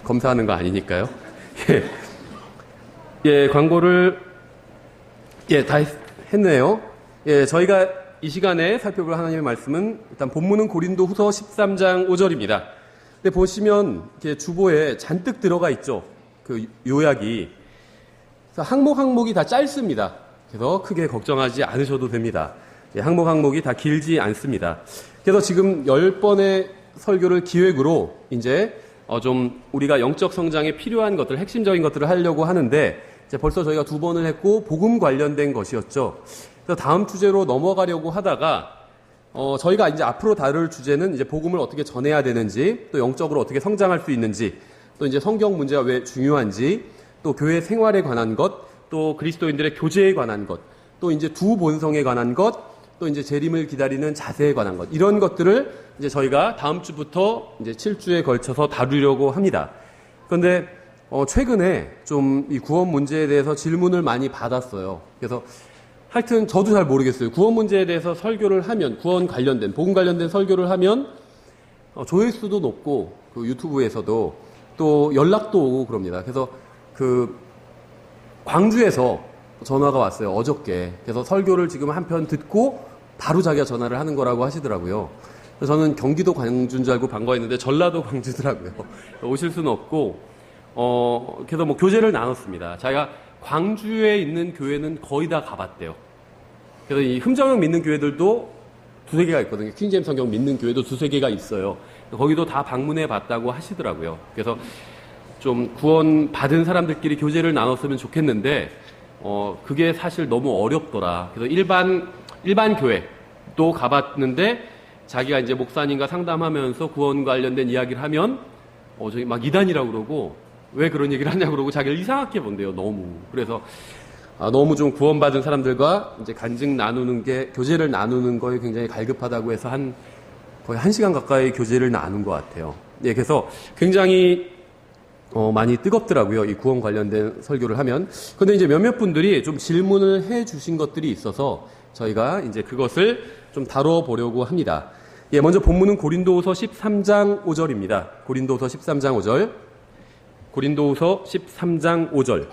검사하는 거 아니니까요. 광고를 다 했네요. 저희가 이 시간에 살펴볼 하나님의 말씀은 일단 본문은 고린도후서 13장 5절입니다. 근데 보시면 이렇게 주보에 잔뜩 들어가 있죠. 그 요약이. 그래서 항목이 다 짧습니다. 그래서 크게 걱정하지 않으셔도 됩니다. 항목이 다 길지 않습니다. 그래서 지금 10번의 설교를 기획으로 이제 좀 우리가 영적 성장에 필요한 것들, 핵심적인 것들을 하려고 하는데 이제 벌써 저희가 2번을 했고 복음 관련된 것이었죠. 그래서 다음 주제로 넘어가려고 하다가 저희가 이제 앞으로 다룰 주제는 이제 복음을 어떻게 전해야 되는지, 또 영적으로 어떻게 성장할 수 있는지, 또 이제 성경 문제가 왜 중요한지, 또 교회 생활에 관한 것, 또 그리스도인들의 교제에 관한 것, 또 이제 두 본성에 관한 것, 또 이제 재림을 기다리는 자세에 관한 것, 이런 것들을 이제 저희가 다음 주부터 이제 7주에 걸쳐서 다루려고 합니다. 그런데 최근에 좀 이 구원 문제에 대해서 질문을 많이 받았어요. 그래서 하여튼 저도 잘 모르겠어요. 구원 문제에 대해서 설교를 하면, 구원 관련된, 복음 관련된 설교를 하면 조회수도 높고 그 유튜브에서도 또 연락도 오고 그럽니다. 그래서 그 광주에서 전화가 왔어요. 어저께. 그래서 설교를 지금 한 편 듣고 바로 자기가 전화를 하는 거라고 하시더라고요. 그래서 저는 경기도 광주인 줄 알고 반가워했는데 전라도 광주더라고요. 오실 수는 없고 그래서 뭐 교제를 나눴습니다. 자기가 광주에 있는 교회는 거의 다 가봤대요. 그래서 이 흠정형 믿는 교회들도 2-3개가 있거든요. 킹제임스 성경 믿는 교회도 2-3개가 있어요. 거기도 다 방문해 봤다고 하시더라고요. 그래서 좀 구원 받은 사람들끼리 교제를 나눴으면 좋겠는데 그게 사실 너무 어렵더라. 그래서 일반 교회도 가봤는데 자기가 이제 목사님과 상담하면서 구원 관련된 이야기를 하면 저기 막 이단이라고 그러고 왜 그런 얘기를 하냐고 그러고 자기를 이상하게 본대요. 너무. 그래서 너무 좀 구원받은 사람들과 이제 간증 나누는 게, 교제를 나누는 거에 굉장히 갈급하다고 해서 거의 1시간 가까이 교제를 나눈 것 같아요. 그래서 굉장히 많이 뜨겁더라고요. 이 구원 관련된 설교를 하면. 근데 이제 몇몇 분들이 좀 질문을 해 주신 것들이 있어서 저희가 이제 그것을 좀 다뤄보려고 합니다. 먼저 본문은 고린도후서 13장 5절입니다. 고린도후서 13장 5절. 고린도후서 13장 5절.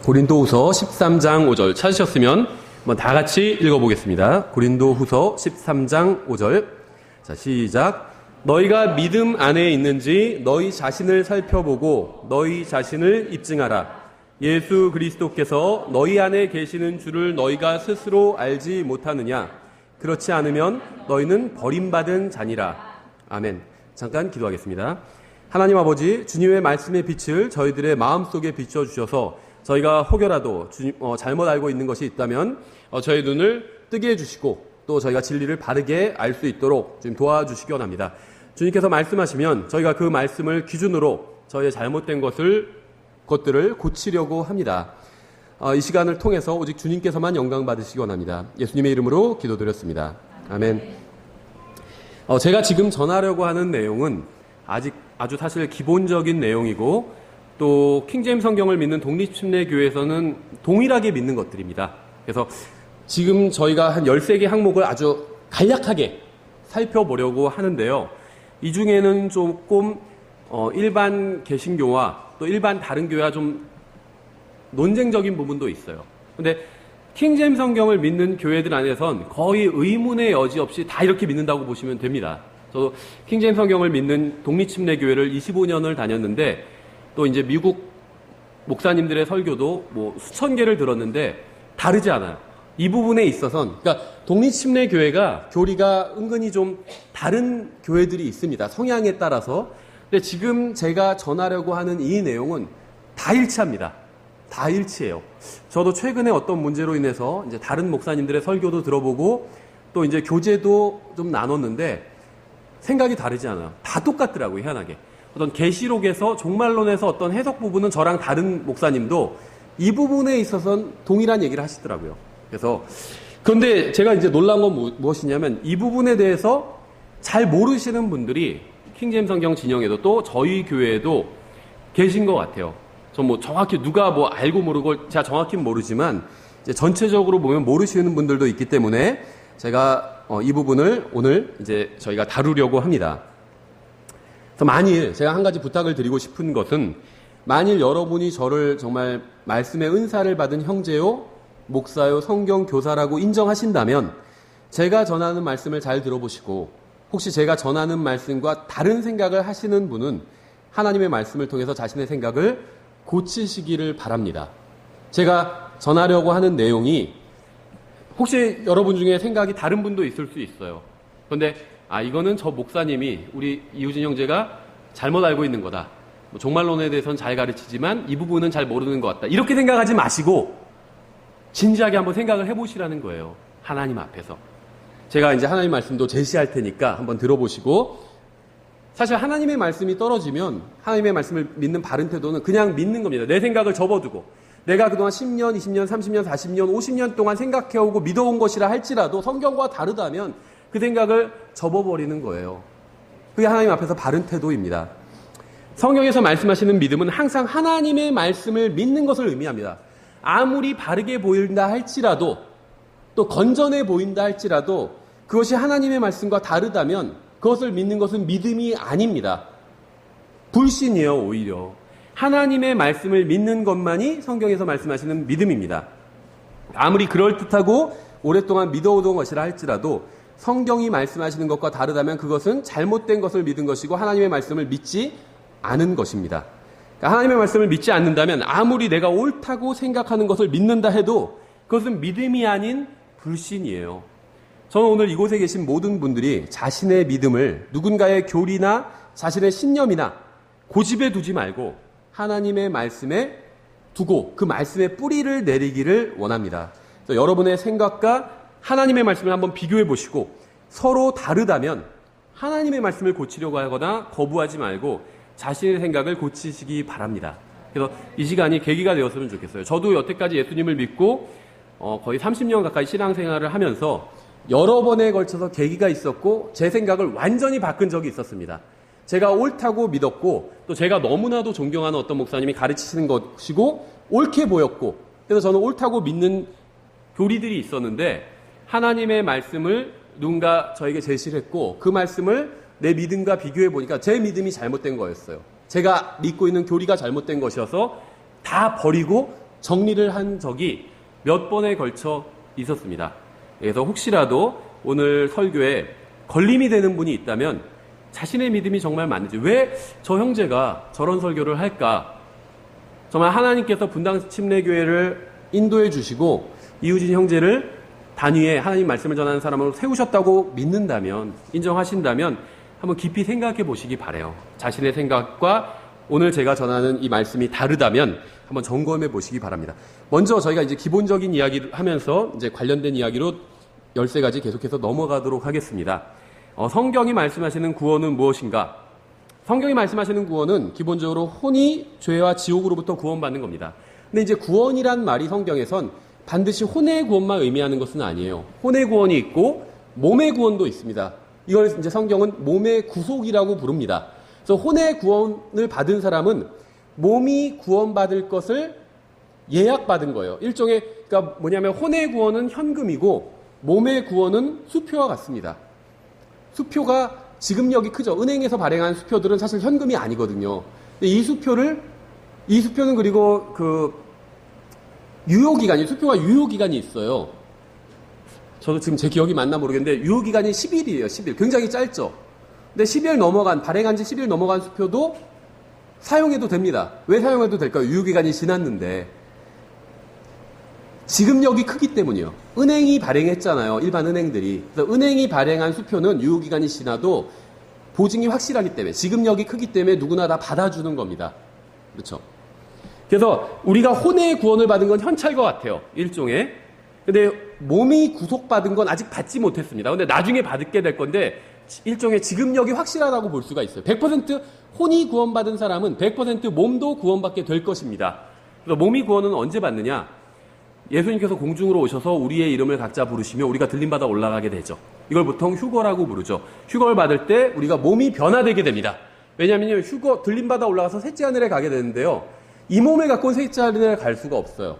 고린도후서 13장 5절 찾으셨으면 한번 다 같이 읽어보겠습니다. 고린도후서 13장 5절. 자, 시작. 너희가 믿음 안에 있는지 너희 자신을 살펴보고 너희 자신을 입증하라. 예수 그리스도께서 너희 안에 계시는 줄을 너희가 스스로 알지 못하느냐? 그렇지 않으면 너희는 버림받은 자니라. 아멘. 잠깐 기도하겠습니다. 하나님 아버지, 주님의 말씀의 빛을 저희들의 마음속에 비춰주셔서 저희가 혹여라도 잘못 알고 있는 것이 있다면 저희 눈을 뜨게 해주시고 또 저희가 진리를 바르게 알 수 있도록 좀 도와주시기 원합니다. 주님께서 말씀하시면 저희가 그 말씀을 기준으로 저희의 잘못된 것들을 고치려고 합니다. 이 시간을 통해서 오직 주님께서만 영광 받으시기 원합니다. 예수님의 이름으로 기도드렸습니다. 아멘. 제가 지금 전하려고 하는 내용은 아주 사실 기본적인 내용이고 또 킹제임스 성경을 믿는 독립침례교회에서는 동일하게 믿는 것들입니다. 그래서 지금 저희가 한 13개 항목을 아주 간략하게 살펴보려고 하는데요. 이 중에는 조금 일반 개신교와 또 일반 다른 교회와 좀 논쟁적인 부분도 있어요. 근데 킹제임스 성경을 믿는 교회들 안에선 거의 의문의 여지 없이 다 이렇게 믿는다고 보시면 됩니다. 저도 킹제임스 성경을 믿는 독립침례교회를 25년을 다녔는데 또 이제 미국 목사님들의 설교도 뭐 수천 개를 들었는데 다르지 않아요. 이 부분에 있어서는, 그러니까 독립침례교회가 교리가 은근히 좀 다른 교회들이 있습니다. 성향에 따라서. 근데 지금 제가 전하려고 하는 이 내용은 다 일치합니다. 다 일치해요. 저도 최근에 어떤 문제로 인해서 이제 다른 목사님들의 설교도 들어보고 또 이제 교제도 좀 나눴는데 생각이 다르지 않아요. 다 똑같더라고요, 희한하게. 어떤 계시록에서 종말론에서 어떤 해석 부분은 저랑 다른 목사님도 이 부분에 있어서는 동일한 얘기를 하시더라고요. 그래서 그런데 제가 이제 놀란 건 무엇이냐면 이 부분에 대해서 잘 모르시는 분들이 킹제임스 성경 진영에도 또 저희 교회에도 계신 것 같아요. 저 뭐 정확히 누가 뭐 알고 모르고 제가 정확히는 모르지만 이제 전체적으로 보면 모르시는 분들도 있기 때문에 제가 이 부분을 오늘 이제 저희가 다루려고 합니다. 그래서 만일 제가 한 가지 부탁을 드리고 싶은 것은 만일 여러분이 저를 정말 말씀의 은사를 받은 형제요, 목사요, 성경 교사라고 인정하신다면 제가 전하는 말씀을 잘 들어보시고 혹시 제가 전하는 말씀과 다른 생각을 하시는 분은 하나님의 말씀을 통해서 자신의 생각을 고치시기를 바랍니다. 제가 전하려고 하는 내용이 혹시 여러분 중에 생각이 다른 분도 있을 수 있어요. 그런데 이거는 저 목사님이 우리 이우진 형제가 잘못 알고 있는 거다. 종말론에 대해서는 잘 가르치지만 이 부분은 잘 모르는 것 같다. 이렇게 생각하지 마시고 진지하게 한번 생각을 해보시라는 거예요. 하나님 앞에서. 제가 이제 하나님 말씀도 제시할 테니까 한번 들어보시고 사실 하나님의 말씀이 떨어지면 하나님의 말씀을 믿는 바른 태도는 그냥 믿는 겁니다. 내 생각을 접어두고 내가 그동안 10년, 20년, 30년, 40년, 50년 동안 생각해오고 믿어온 것이라 할지라도 성경과 다르다면 그 생각을 접어버리는 거예요. 그게 하나님 앞에서 바른 태도입니다. 성경에서 말씀하시는 믿음은 항상 하나님의 말씀을 믿는 것을 의미합니다. 아무리 바르게 보인다 할지라도 또 건전해 보인다 할지라도 그것이 하나님의 말씀과 다르다면 그것을 믿는 것은 믿음이 아닙니다. 불신이에요, 오히려. 하나님의 말씀을 믿는 것만이 성경에서 말씀하시는 믿음입니다. 아무리 그럴듯하고 오랫동안 믿어오던 것이라 할지라도 성경이 말씀하시는 것과 다르다면 그것은 잘못된 것을 믿은 것이고 하나님의 말씀을 믿지 않은 것입니다. 그러니까 하나님의 말씀을 믿지 않는다면 아무리 내가 옳다고 생각하는 것을 믿는다 해도 그것은 믿음이 아닌 불신이에요. 저는 오늘 이곳에 계신 모든 분들이 자신의 믿음을 누군가의 교리나 자신의 신념이나 고집에 두지 말고 하나님의 말씀에 두고 그 말씀의 뿌리를 내리기를 원합니다. 그래서 여러분의 생각과 하나님의 말씀을 한번 비교해 보시고 서로 다르다면 하나님의 말씀을 고치려고 하거나 거부하지 말고 자신의 생각을 고치시기 바랍니다. 그래서 이 시간이 계기가 되었으면 좋겠어요. 저도 여태까지 예수님을 믿고 거의 30년 가까이 신앙생활을 하면서 여러 번에 걸쳐서 계기가 있었고 제 생각을 완전히 바꾼 적이 있었습니다. 제가 옳다고 믿었고 또 제가 너무나도 존경하는 어떤 목사님이 가르치시는 것이고 옳게 보였고 그래서 저는 옳다고 믿는 교리들이 있었는데 하나님의 말씀을 누군가 저에게 제시를 했고 그 말씀을 내 믿음과 비교해 보니까 제 믿음이 잘못된 거였어요. 제가 믿고 있는 교리가 잘못된 것이어서 다 버리고 정리를 한 적이 몇 번에 걸쳐 있었습니다. 그래서 혹시라도 오늘 설교에 걸림이 되는 분이 있다면 자신의 믿음이 정말 맞는지 왜 저 형제가 저런 설교를 할까? 정말 하나님께서 분당 침례교회를 인도해 주시고 이우진 형제를 단위에 하나님 말씀을 전하는 사람으로 세우셨다고 믿는다면 인정하신다면 한번 깊이 생각해 보시기 바라요. 자신의 생각과 오늘 제가 전하는 이 말씀이 다르다면 한번 점검해 보시기 바랍니다. 먼저 저희가 이제 기본적인 이야기를 하면서 이제 관련된 이야기로 13가지 계속해서 넘어가도록 하겠습니다. 성경이 말씀하시는 구원은 무엇인가? 성경이 말씀하시는 구원은 기본적으로 혼이 죄와 지옥으로부터 구원받는 겁니다. 근데 이제 구원이란 말이 성경에선 반드시 혼의 구원만 의미하는 것은 아니에요. 혼의 구원이 있고 몸의 구원도 있습니다. 이걸 이제 성경은 몸의 구속이라고 부릅니다. 그래서 혼의 구원을 받은 사람은 몸이 구원받을 것을 예약받은 거예요. 일종의 그러니까 뭐냐면 혼의 구원은 현금이고 몸의 구원은 수표와 같습니다. 수표가 지급력이 크죠. 은행에서 발행한 수표들은 사실 현금이 아니거든요. 근데 이 수표는 그리고 유효기간이, 수표가 유효기간이 있어요. 저도 지금 제 기억이 맞나 모르겠는데, 유효기간이 10일이에요, 10일. 굉장히 짧죠. 근데 10일 발행한 지 10일 넘어간 수표도 사용해도 됩니다. 왜 사용해도 될까요? 유효기간이 지났는데. 지급력이 크기 때문이요. 은행이 발행했잖아요. 일반 은행들이. 그래서 은행이 발행한 수표는 유효기간이 지나도 보증이 확실하기 때문에, 지급력이 크기 때문에 누구나 다 받아주는 겁니다. 그렇죠? 그래서 우리가 혼의 구원을 받은 건 현찰과 같아요. 일종의. 근데 몸이 구속받은 건 아직 받지 못했습니다. 근데 나중에 받게 될 건데 일종의 지급력이 확실하다고 볼 수가 있어요. 100% 혼이 구원받은 사람은 100% 몸도 구원받게 될 것입니다. 그래서 몸이 구원은 언제 받느냐? 예수님께서 공중으로 오셔서 우리의 이름을 각자 부르시며 우리가 들림받아 올라가게 되죠. 이걸 보통 휴거라고 부르죠. 휴거를 받을 때 우리가 몸이 변화되게 됩니다. 왜냐하면 들림받아 올라가서 셋째 하늘에 가게 되는데요. 이 몸을 갖고 셋째 하늘에 갈 수가 없어요.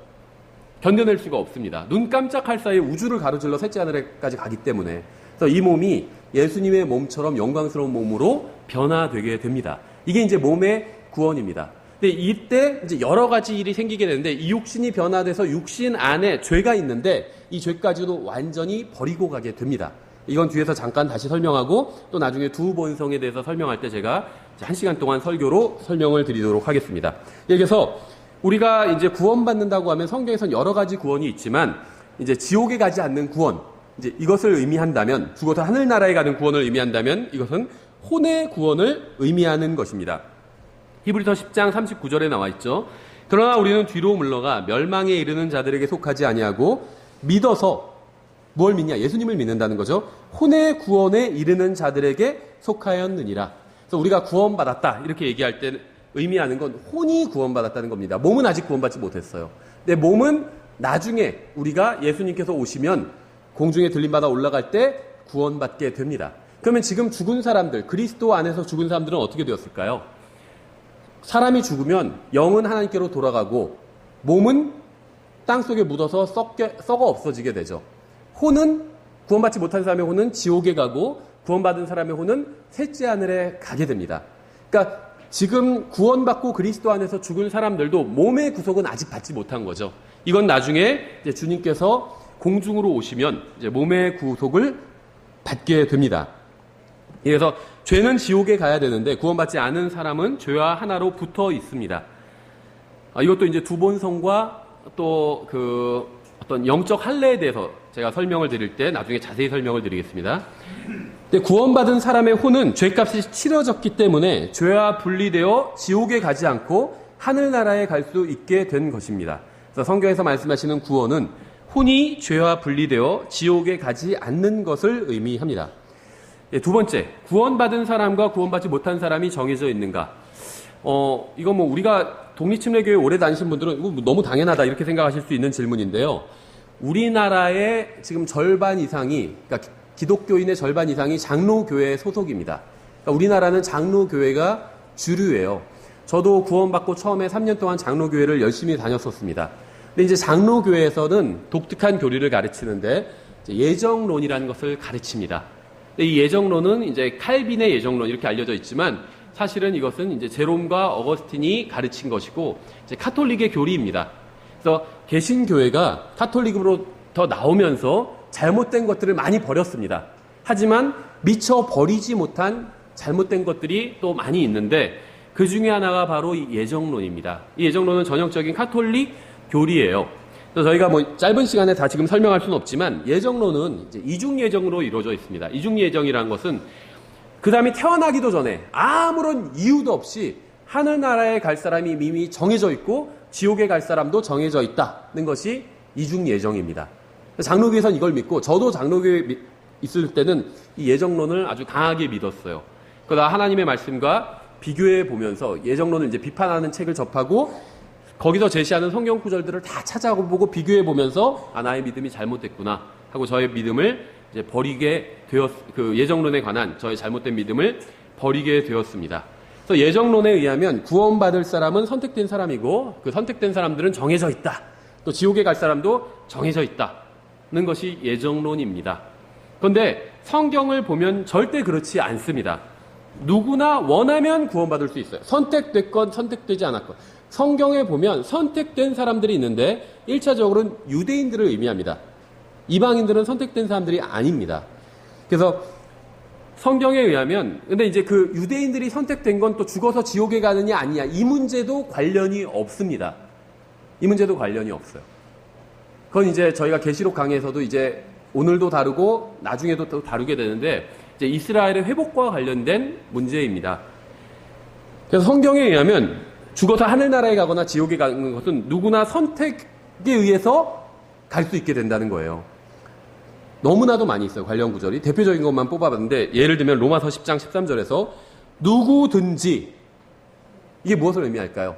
견뎌낼 수가 없습니다. 눈 깜짝할 사이에 우주를 가로질러 셋째 하늘에까지 가기 때문에. 그래서 이 몸이 예수님의 몸처럼 영광스러운 몸으로 변화되게 됩니다. 이게 이제 몸의 구원입니다. 근데 이때 이제 여러 가지 일이 생기게 되는데 이 육신이 변화돼서 육신 안에 죄가 있는데 이 죄까지도 완전히 버리고 가게 됩니다. 이건 뒤에서 잠깐 다시 설명하고 또 나중에 두 본성에 대해서 설명할 때 제가 1시간 동안 설교로 설명을 드리도록 하겠습니다. 그래서 우리가 이제 구원받는다고 하면 성경에선 여러 가지 구원이 있지만 이제 지옥에 가지 않는 구원, 이제 이것을 의미한다면, 죽어서 하늘나라에 가는 구원을 의미한다면 이것은 혼의 구원을 의미하는 것입니다. 히브리서 10장 39절에 나와 있죠. 그러나 우리는 뒤로 물러가 멸망에 이르는 자들에게 속하지 아니하고 믿어서 뭘 믿냐? 예수님을 믿는다는 거죠. 혼의 구원에 이르는 자들에게 속하였느니라. 그래서 우리가 구원받았다 이렇게 얘기할 때 의미하는 건 혼이 구원받았다는 겁니다. 몸은 아직 구원받지 못했어요. 근데 몸은 나중에 우리가 예수님께서 오시면 공중에 들림받아 올라갈 때 구원받게 됩니다. 그러면 지금 죽은 사람들, 그리스도 안에서 죽은 사람들은 어떻게 되었을까요? 사람이 죽으면 영은 하나님께로 돌아가고 몸은 땅속에 묻어서 썩어 없어지게 되죠. 혼은, 구원받지 못한 사람의 혼은 지옥에 가고 구원받은 사람의 혼은 셋째 하늘에 가게 됩니다. 그러니까 지금 구원받고 그리스도 안에서 죽은 사람들도 몸의 구속은 아직 받지 못한 거죠. 이건 나중에 이제 주님께서 공중으로 오시면 이제 몸의 구속을 받게 됩니다. 그래서 죄는 지옥에 가야 되는데 구원받지 않은 사람은 죄와 하나로 붙어 있습니다. 이것도 이제 두 본성과 또 그 어떤 영적 할례에 대해서 제가 설명을 드릴 때 나중에 자세히 설명을 드리겠습니다. 근데 구원받은 사람의 혼은 죄값이 치러졌기 때문에 죄와 분리되어 지옥에 가지 않고 하늘나라에 갈 수 있게 된 것입니다. 그래서 성경에서 말씀하시는 구원은 혼이 죄와 분리되어 지옥에 가지 않는 것을 의미합니다. 두 번째, 구원받은 사람과 구원받지 못한 사람이 정해져 있는가? 이건 뭐 우리가 독립침례교회 오래 다니신 분들은 이거 너무 당연하다 이렇게 생각하실 수 있는 질문인데요. 우리나라의 지금 절반 이상이, 그러니까 기독교인의 절반 이상이 장로교회 소속입니다. 그러니까 우리나라는 장로교회가 주류예요. 저도 구원받고 처음에 3년 동안 장로교회를 열심히 다녔었습니다. 근데 이제 장로교회에서는 독특한 교리를 가르치는데 예정론이라는 것을 가르칩니다. 이 예정론은 이제 칼빈의 예정론 이렇게 알려져 있지만 사실은 이것은 이제 제롬과 어거스틴이 가르친 것이고 이제 카톨릭의 교리입니다. 그래서 개신교회가 카톨릭으로 더 나오면서 잘못된 것들을 많이 버렸습니다. 하지만 미처 버리지 못한 잘못된 것들이 또 많이 있는데 그 중에 하나가 바로 이 예정론입니다. 이 예정론은 전형적인 카톨릭 교리예요. 그래서 저희가 뭐 짧은 시간에 다 지금 설명할 수는 없지만 예정론은 이제 이중 예정으로 이루어져 있습니다. 이중 예정이라는 것은 그 사람이 태어나기도 전에 아무런 이유도 없이 하늘나라에 갈 사람이 이미 정해져 있고 지옥에 갈 사람도 정해져 있다는 것이 이중 예정입니다. 장로교에서는 이걸 믿고 저도 장로교에 있을 때는 이 예정론을 아주 강하게 믿었어요. 그러다 하나님의 말씀과 비교해 보면서 예정론을 이제 비판하는 책을 접하고 거기서 제시하는 성경 구절들을 다 찾아보고 비교해 보면서 나의 믿음이 잘못됐구나 하고 저의 믿음을 이제 버리게 그 예정론에 관한 저의 잘못된 믿음을 버리게 되었습니다. 그래서 예정론에 의하면 구원받을 사람은 선택된 사람이고 그 선택된 사람들은 정해져 있다. 또 지옥에 갈 사람도 정해져 있다는 것이 예정론입니다. 그런데 성경을 보면 절대 그렇지 않습니다. 누구나 원하면 구원받을 수 있어요. 선택됐건 선택되지 않았건. 성경에 보면 선택된 사람들이 있는데 1차적으로는 유대인들을 의미합니다. 이방인들은 선택된 사람들이 아닙니다. 그래서 성경에 의하면 근데 이제 그 유대인들이 선택된 건 또 죽어서 지옥에 가느냐 아니냐 이 문제도 관련이 없습니다. 이 문제도 관련이 없어요. 그건 이제 저희가 계시록 강의에서도 이제 오늘도 다루고 나중에도 또 다루게 되는데 이제 이스라엘의 회복과 관련된 문제입니다. 그래서 성경에 의하면 죽어서 하늘나라에 가거나 지옥에 가는 것은 누구나 선택에 의해서 갈 수 있게 된다는 거예요. 너무나도 많이 있어요. 관련 구절이. 대표적인 것만 뽑아봤는데 예를 들면 로마서 10장 13절에서 누구든지 이게 무엇을 의미할까요?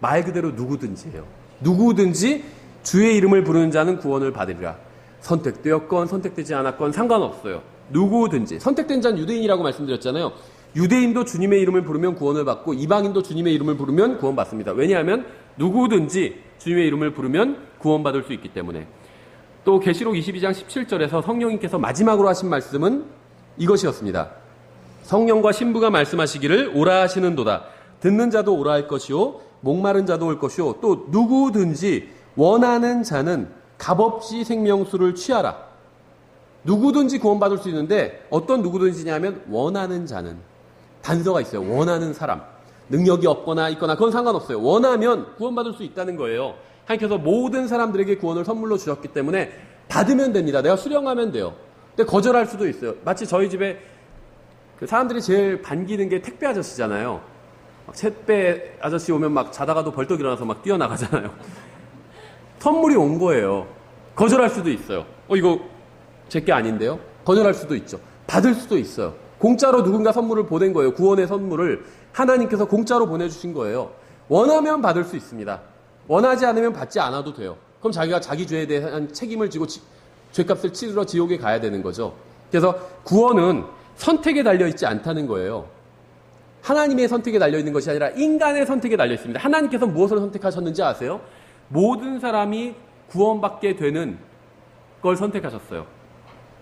말 그대로 누구든지예요. 누구든지 주의 이름을 부르는 자는 구원을 받으리라. 선택되었건 선택되지 않았건 상관없어요. 누구든지. 선택된 자는 유대인이라고 말씀드렸잖아요. 유대인도 주님의 이름을 부르면 구원을 받고 이방인도 주님의 이름을 부르면 구원받습니다. 왜냐하면 누구든지 주님의 이름을 부르면 구원받을 수 있기 때문에. 또 계시록 22장 17절에서 성령님께서 마지막으로 하신 말씀은 이것이었습니다. 성령과 신부가 말씀하시기를 오라 하시는도다. 듣는 자도 오라 할 것이요 목마른 자도 올 것이요 또 누구든지 원하는 자는 값없이 생명수를 취하라. 누구든지 구원받을 수 있는데 어떤 누구든지냐면 원하는 자는, 단서가 있어요. 원하는 사람. 능력이 없거나 있거나 그건 상관없어요. 원하면 구원받을 수 있다는 거예요. 하나님께서 모든 사람들에게 구원을 선물로 주셨기 때문에 받으면 됩니다. 내가 수령하면 돼요. 근데 거절할 수도 있어요. 마치 저희 집에 그 사람들이 제일 반기는 게 택배 아저씨잖아요. 택배 아저씨 오면 막 자다가도 벌떡 일어나서 막 뛰어나가잖아요. 선물이 온 거예요. 거절할 수도 있어요. 이거 제게 아닌데요? 거절할 수도 있죠. 받을 수도 있어요. 공짜로 누군가 선물을 보낸 거예요. 구원의 선물을 하나님께서 공짜로 보내주신 거예요. 원하면 받을 수 있습니다. 원하지 않으면 받지 않아도 돼요. 그럼 자기가 자기 죄에 대한 책임을 지고 죄값을 치르러 지옥에 가야 되는 거죠. 그래서 구원은 선택에 달려있지 않다는 거예요. 하나님의 선택에 달려있는 것이 아니라 인간의 선택에 달려있습니다. 하나님께서 무엇을 선택하셨는지 아세요? 모든 사람이 구원받게 되는 걸 선택하셨어요.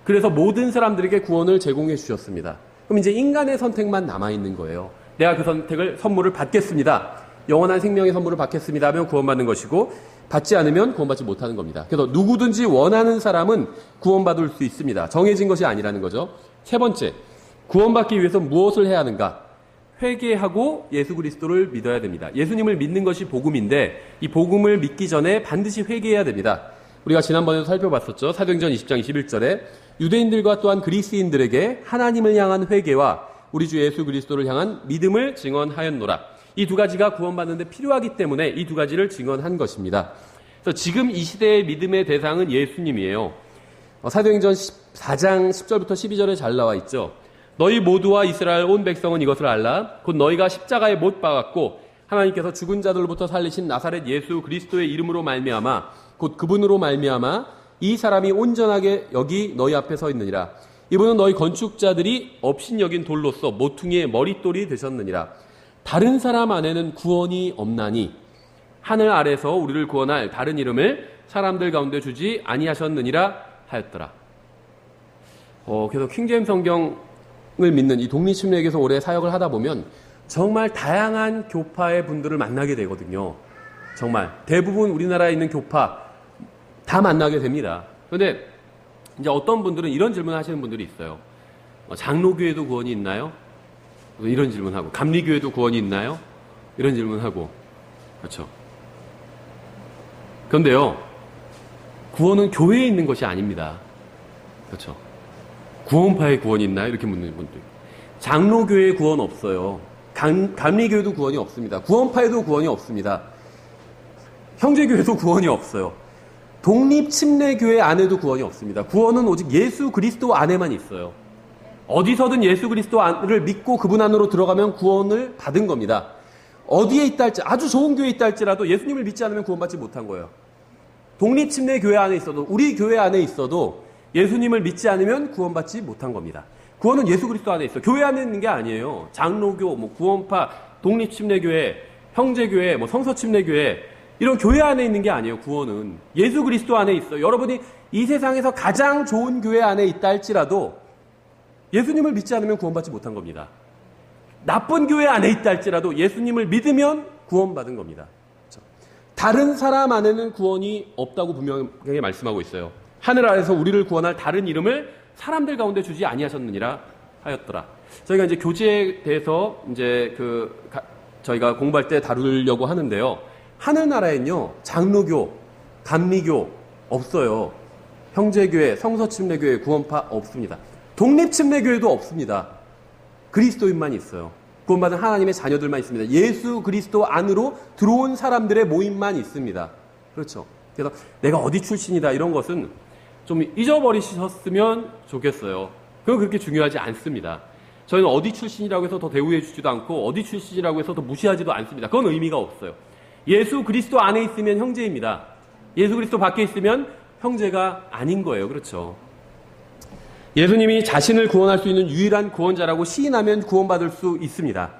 그래서 모든 사람들에게 구원을 제공해 주셨습니다. 그럼 이제 인간의 선택만 남아있는 거예요. 내가 그 선물을 받겠습니다. 영원한 생명의 선물을 받겠습니다 하면 구원받는 것이고, 받지 않으면 구원받지 못하는 겁니다. 그래서 누구든지 원하는 사람은 구원받을 수 있습니다. 정해진 것이 아니라는 거죠. 세 번째, 구원받기 위해서 무엇을 해야 하는가? 회개하고 예수 그리스도를 믿어야 됩니다. 예수님을 믿는 것이 복음인데 이 복음을 믿기 전에 반드시 회개해야 됩니다. 우리가 지난번에도 살펴봤었죠. 사도행전 20장 21절에 유대인들과 또한 그리스인들에게 하나님을 향한 회개와 우리 주 예수 그리스도를 향한 믿음을 증언하였노라. 이 두 가지가 구원받는 데 필요하기 때문에 이 두 가지를 증언한 것입니다. 그래서 지금 이 시대의 믿음의 대상은 예수님이에요. 사도행전 4장 10절부터 12절에 잘 나와 있죠. 너희 모두와 이스라엘 온 백성은 이것을 알라. 곧 너희가 십자가에 못 박았고 하나님께서 죽은 자들로부터 살리신 나사렛 예수 그리스도의 이름으로 말미암아 곧 그분으로 말미암아 이 사람이 온전하게 여기 너희 앞에 서 있느니라. 이분은 너희 건축자들이 업신여긴 돌로서 모퉁이의 머릿돌이 되셨느니라. 다른 사람 안에는 구원이 없나니 하늘 아래서 우리를 구원할 다른 이름을 사람들 가운데 주지 아니하셨느니라 하였더라. 그래서 킹제임스 성경을 믿는 이 독립침례교에서 오래 사역을 하다 보면 정말 다양한 교파의 분들을 만나게 되거든요. 정말 대부분 우리나라에 있는 교파 다 만나게 됩니다. 그런데 이제 어떤 분들은 이런 질문을 하시는 분들이 있어요. 장로교회도 구원이 있나요? 이런 질문하고, 감리교회도 구원이 있나요? 이런 질문하고, 그렇죠. 그런데요, 구원은 교회에 있는 것이 아닙니다. 그렇죠. 구원파에 구원이 있나요? 이렇게 묻는 분들. 장로교회에 구원 없어요. 감리교회도 구원이 없습니다. 구원파에도 구원이 없습니다. 형제교회도 구원이 없어요. 독립침례교회 안에도 구원이 없습니다. 구원은 오직 예수 그리스도 안에만 있어요. 어디서든 예수 그리스도를 믿고 그분 안으로 들어가면 구원을 받은 겁니다. 어디에 있다 할지, 아주 좋은 교회에 있다 할지라도 예수님을 믿지 않으면 구원받지 못한 거예요. 독립침례교회 안에 있어도, 우리 교회 안에 있어도 예수님을 믿지 않으면 구원받지 못한 겁니다. 구원은 예수 그리스도 안에 있어요. 교회 안에 있는 게 아니에요. 장로교, 구원파, 독립침례교회, 형제교회, 성서침례교회, 이런 교회 안에 있는 게 아니에요. 구원은 예수 그리스도 안에 있어요. 여러분이 이 세상에서 가장 좋은 교회 안에 있다 할지라도 예수님을 믿지 않으면 구원받지 못한 겁니다. 나쁜 교회 안에 있다 할지라도 예수님을 믿으면 구원받은 겁니다. 그렇죠? 다른 사람 안에는 구원이 없다고 분명하게 말씀하고 있어요. 하늘 아래서 우리를 구원할 다른 이름을 사람들 가운데 주지 아니하셨느니라 하였더라. 저희가 이제 교제에 대해서 이제 저희가 공부할 때 다루려고 하는데요. 하늘나라엔요, 장로교, 감리교 없어요. 형제교회, 성서침례교회, 구원파 없습니다. 독립침례교회도 없습니다. 그리스도인만 있어요. 구원받은 하나님의 자녀들만 있습니다. 예수 그리스도 안으로 들어온 사람들의 모임만 있습니다. 그렇죠. 그래서 내가 어디 출신이다 이런 것은 좀 잊어버리셨으면 좋겠어요. 그건 그렇게 중요하지 않습니다. 저희는 어디 출신이라고 해서 더 대우해 주지도 않고 어디 출신이라고 해서 더 무시하지도 않습니다. 그건 의미가 없어요. 예수 그리스도 안에 있으면 형제입니다. 예수 그리스도 밖에 있으면 형제가 아닌 거예요. 그렇죠. 예수님이 자신을 구원할 수 있는 유일한 구원자라고 시인하면 구원받을 수 있습니다.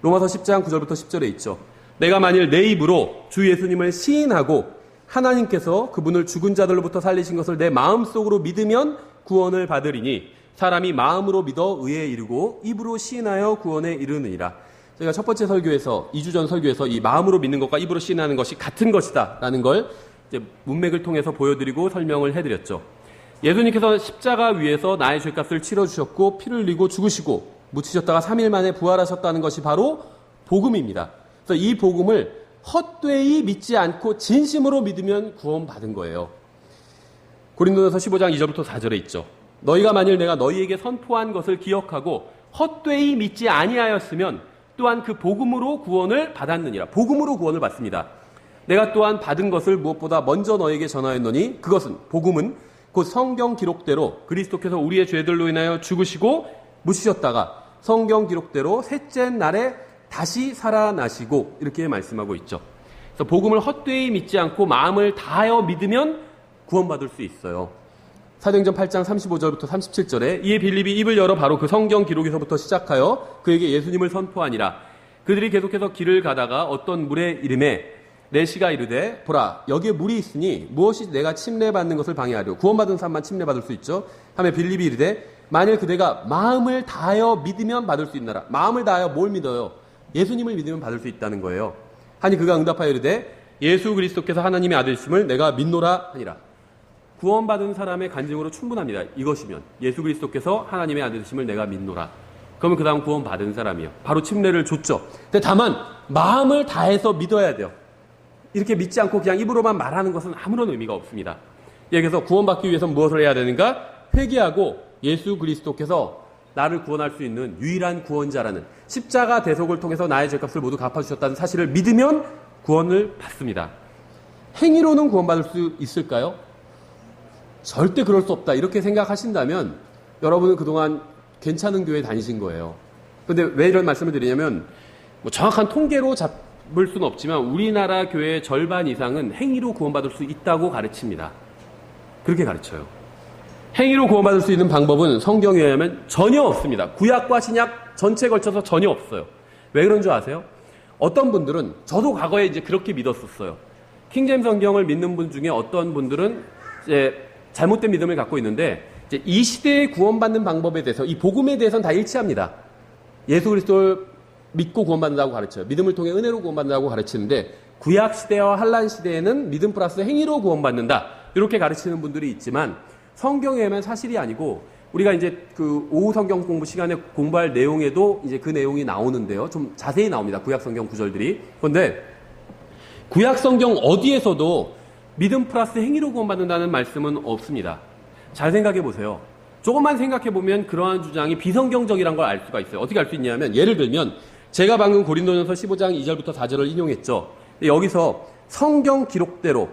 로마서 10장 9절부터 10절에 있죠. 내가 만일 내 입으로 주 예수님을 시인하고 하나님께서 그분을 죽은 자들로부터 살리신 것을 내 마음속으로 믿으면 구원을 받으리니 사람이 마음으로 믿어 의에 이르고 입으로 시인하여 구원에 이르느니라. 제가 첫 번째 설교에서 2주 전 설교에서 이 마음으로 믿는 것과 입으로 시인하는 것이 같은 것이다라는 걸 이제 문맥을 통해서 보여드리고 설명을 해드렸죠. 예수님께서 십자가 위에서 나의 죄값을 치러주셨고 피를 흘리고 죽으시고 묻히셨다가 3일 만에 부활하셨다는 것이 바로 복음입니다. 그래서 이 복음을 헛되이 믿지 않고 진심으로 믿으면 구원받은 거예요. 고린도전서 15장 2절부터 4절에 있죠. 너희가 만일 내가 너희에게 선포한 것을 기억하고 헛되이 믿지 아니하였으면 또한 그 복음으로 구원을 받았느니라. 복음으로 구원을 받습니다. 내가 또한 받은 것을 무엇보다 먼저 너희에게 전하였노니 그것은 복음은 곧 성경 기록대로 그리스도께서 우리의 죄들로 인하여 죽으시고 묻히셨다가 성경 기록대로 셋째 날에 다시 살아나시고 이렇게 말씀하고 있죠. 그래서 복음을 헛되이 믿지 않고 마음을 다하여 믿으면 구원받을 수 있어요. 사도행전 8장 35절부터 37절에 이에 빌립이 입을 열어 바로 그 성경 기록에서부터 시작하여 그에게 예수님을 선포하니라. 그들이 계속해서 길을 가다가 어떤 물에 이름에 내시가 이르되 보라 여기에 물이 있으니 무엇이 내가 침례받는 것을 방해하려. 구원받은 사람만 침례받을 수 있죠. 하며 빌립이 이르되 만일 그대가 마음을 다하여 믿으면 받을 수 있나라. 마음을 다하여 뭘 믿어요? 예수님을 믿으면 받을 수 있다는 거예요. 하니 그가 응답하여 이르되 예수 그리스도께서 하나님의 아들이심을 내가 믿노라 하니라. 구원받은 사람의 간증으로 충분합니다. 이것이면 예수 그리스도께서 하나님의 아들이심을 내가 믿노라. 그러면 그 다음 구원받은 사람이요. 바로 침례를 줬죠. 근데 다만 마음을 다해서 믿어야 돼요. 이렇게 믿지 않고 그냥 입으로만 말하는 것은 아무런 의미가 없습니다. 그래서 구원받기 위해서는 무엇을 해야 되는가? 회개하고 예수 그리스도께서 나를 구원할 수 있는 유일한 구원자라는 십자가 대속을 통해서 나의 죄값을 모두 갚아주셨다는 사실을 믿으면 구원을 받습니다. 행위로는 구원받을 수 있을까요? 절대 그럴 수 없다 이렇게 생각하신다면 여러분은 그동안 괜찮은 교회 다니신 거예요. 그런데 왜 이런 말씀을 드리냐면 정확한 통계로 잡을 수는 없지만 우리나라 교회의 절반 이상은 행위로 구원받을 수 있다고 가르칩니다. 그렇게 가르쳐요. 행위로 구원받을 수 있는 방법은 성경에 의하면 전혀 없습니다. 구약과 신약 전체에 걸쳐서 전혀 없어요. 왜 그런 줄 아세요? 어떤 분들은 저도 과거에 이제 그렇게 믿었었어요. 킹제임스 성경을 믿는 분 중에 어떤 분들은 이제 잘못된 믿음을 갖고 있는데 이제 이 시대에 구원받는 방법에 대해서 이 복음에 대해서는 다 일치합니다. 예수 그리스도를 믿고 구원받는다고 가르쳐요. 믿음을 통해 은혜로 구원받는다고 가르치는데 구약 시대와 한란 시대에는 믿음 플러스 행위로 구원받는다 이렇게 가르치는 분들이 있지만 성경에 의하면 사실이 아니고 우리가 이제 그 오후 성경 공부 시간에 공부할 내용에도 이제 그 내용이 나오는데요. 좀 자세히 나옵니다. 구약 성경 구절들이. 그런데 구약 성경 어디에서도 믿음 플러스 행위로 구원받는다는 말씀은 없습니다. 잘 생각해 보세요. 조금만 생각해 보면 그러한 주장이 비성경적이라는 걸 알 수가 있어요. 어떻게 알 수 있냐면 예를 들면 제가 방금 고린도전서 15장 2절부터 4절을 인용했죠. 여기서 성경 기록대로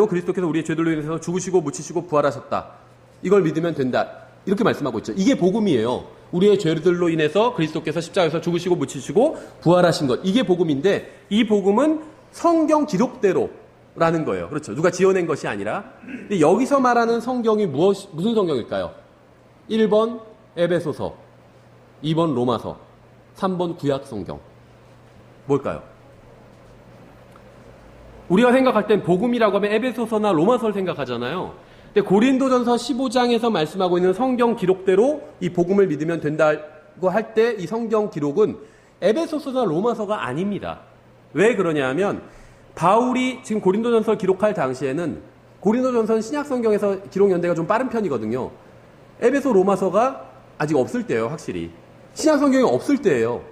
그리스도께서 우리의 죄들로 인해서 죽으시고 묻히시고 부활하셨다. 이걸 믿으면 된다. 이렇게 말씀하고 있죠. 이게 복음이에요. 우리의 죄들로 인해서 그리스도께서 십자가에서 죽으시고 묻히시고 부활하신 것. 이게 복음인데 이 복음은 성경 기록대로라는 거예요. 그렇죠. 누가 지어낸 것이 아니라. 근데 여기서 말하는 성경이 무슨 성경일까요? 1번 에베소서, 2번 로마서, 3번 구약 성경. 뭘까요? 우리가 생각할 땐 복음이라고 하면 에베소서나 로마서를 생각하잖아요. 근데 고린도전서 15장에서 말씀하고 있는 성경 기록대로 이 복음을 믿으면 된다고 할 때 이 성경 기록은 에베소서나 로마서가 아닙니다. 왜 그러냐 하면 바울이 지금 고린도전서 기록할 당시에는 고린도전서는 신약 성경에서 기록 연대가 좀 빠른 편이거든요. 에베소 로마서가 아직 없을 때예요. 확실히. 신약 성경이 없을 때예요.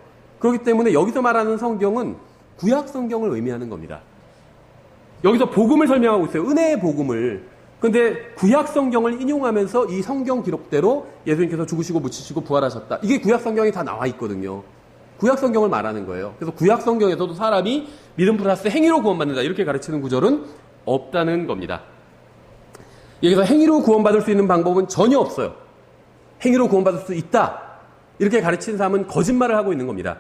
그렇기 때문에 여기서 말하는 성경은 구약 성경을 의미하는 겁니다. 여기서 복음을 설명하고 있어요. 은혜의 복음을. 그런데 구약 성경을 인용하면서 이 성경 기록대로 예수님께서 죽으시고 묻히시고 부활하셨다. 이게 구약 성경에 다 나와 있거든요. 구약 성경을 말하는 거예요. 그래서 구약 성경에서도 사람이 믿음 플러스 행위로 구원받는다. 이렇게 가르치는 구절은 없다는 겁니다. 여기서 행위로 구원받을 수 있는 방법은 전혀 없어요. 행위로 구원받을 수 있다. 이렇게 가르치는 사람은 거짓말을 하고 있는 겁니다.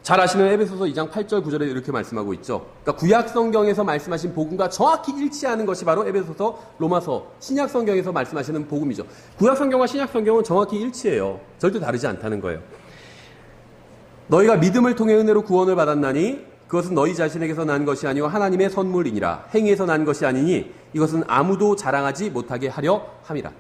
잘 아시는 에베소서 2장 8절 9절에 이렇게 말씀하고 있죠. 그러니까 구약 성경에서 말씀하신 복음과 정확히 일치하는 것이 바로 에베소서, 로마서, 신약 성경에서 말씀하시는 복음이죠. 구약 성경과 신약 성경은 정확히 일치해요. 절대 다르지 않다는 거예요. 너희가 믿음을 통해 은혜로 구원을 받았나니 그것은 너희 자신에게서 난 것이 아니오 하나님의 선물이니라. 행위에서 난 것이 아니니 이것은 아무도 자랑하지 못하게 하려 함이라.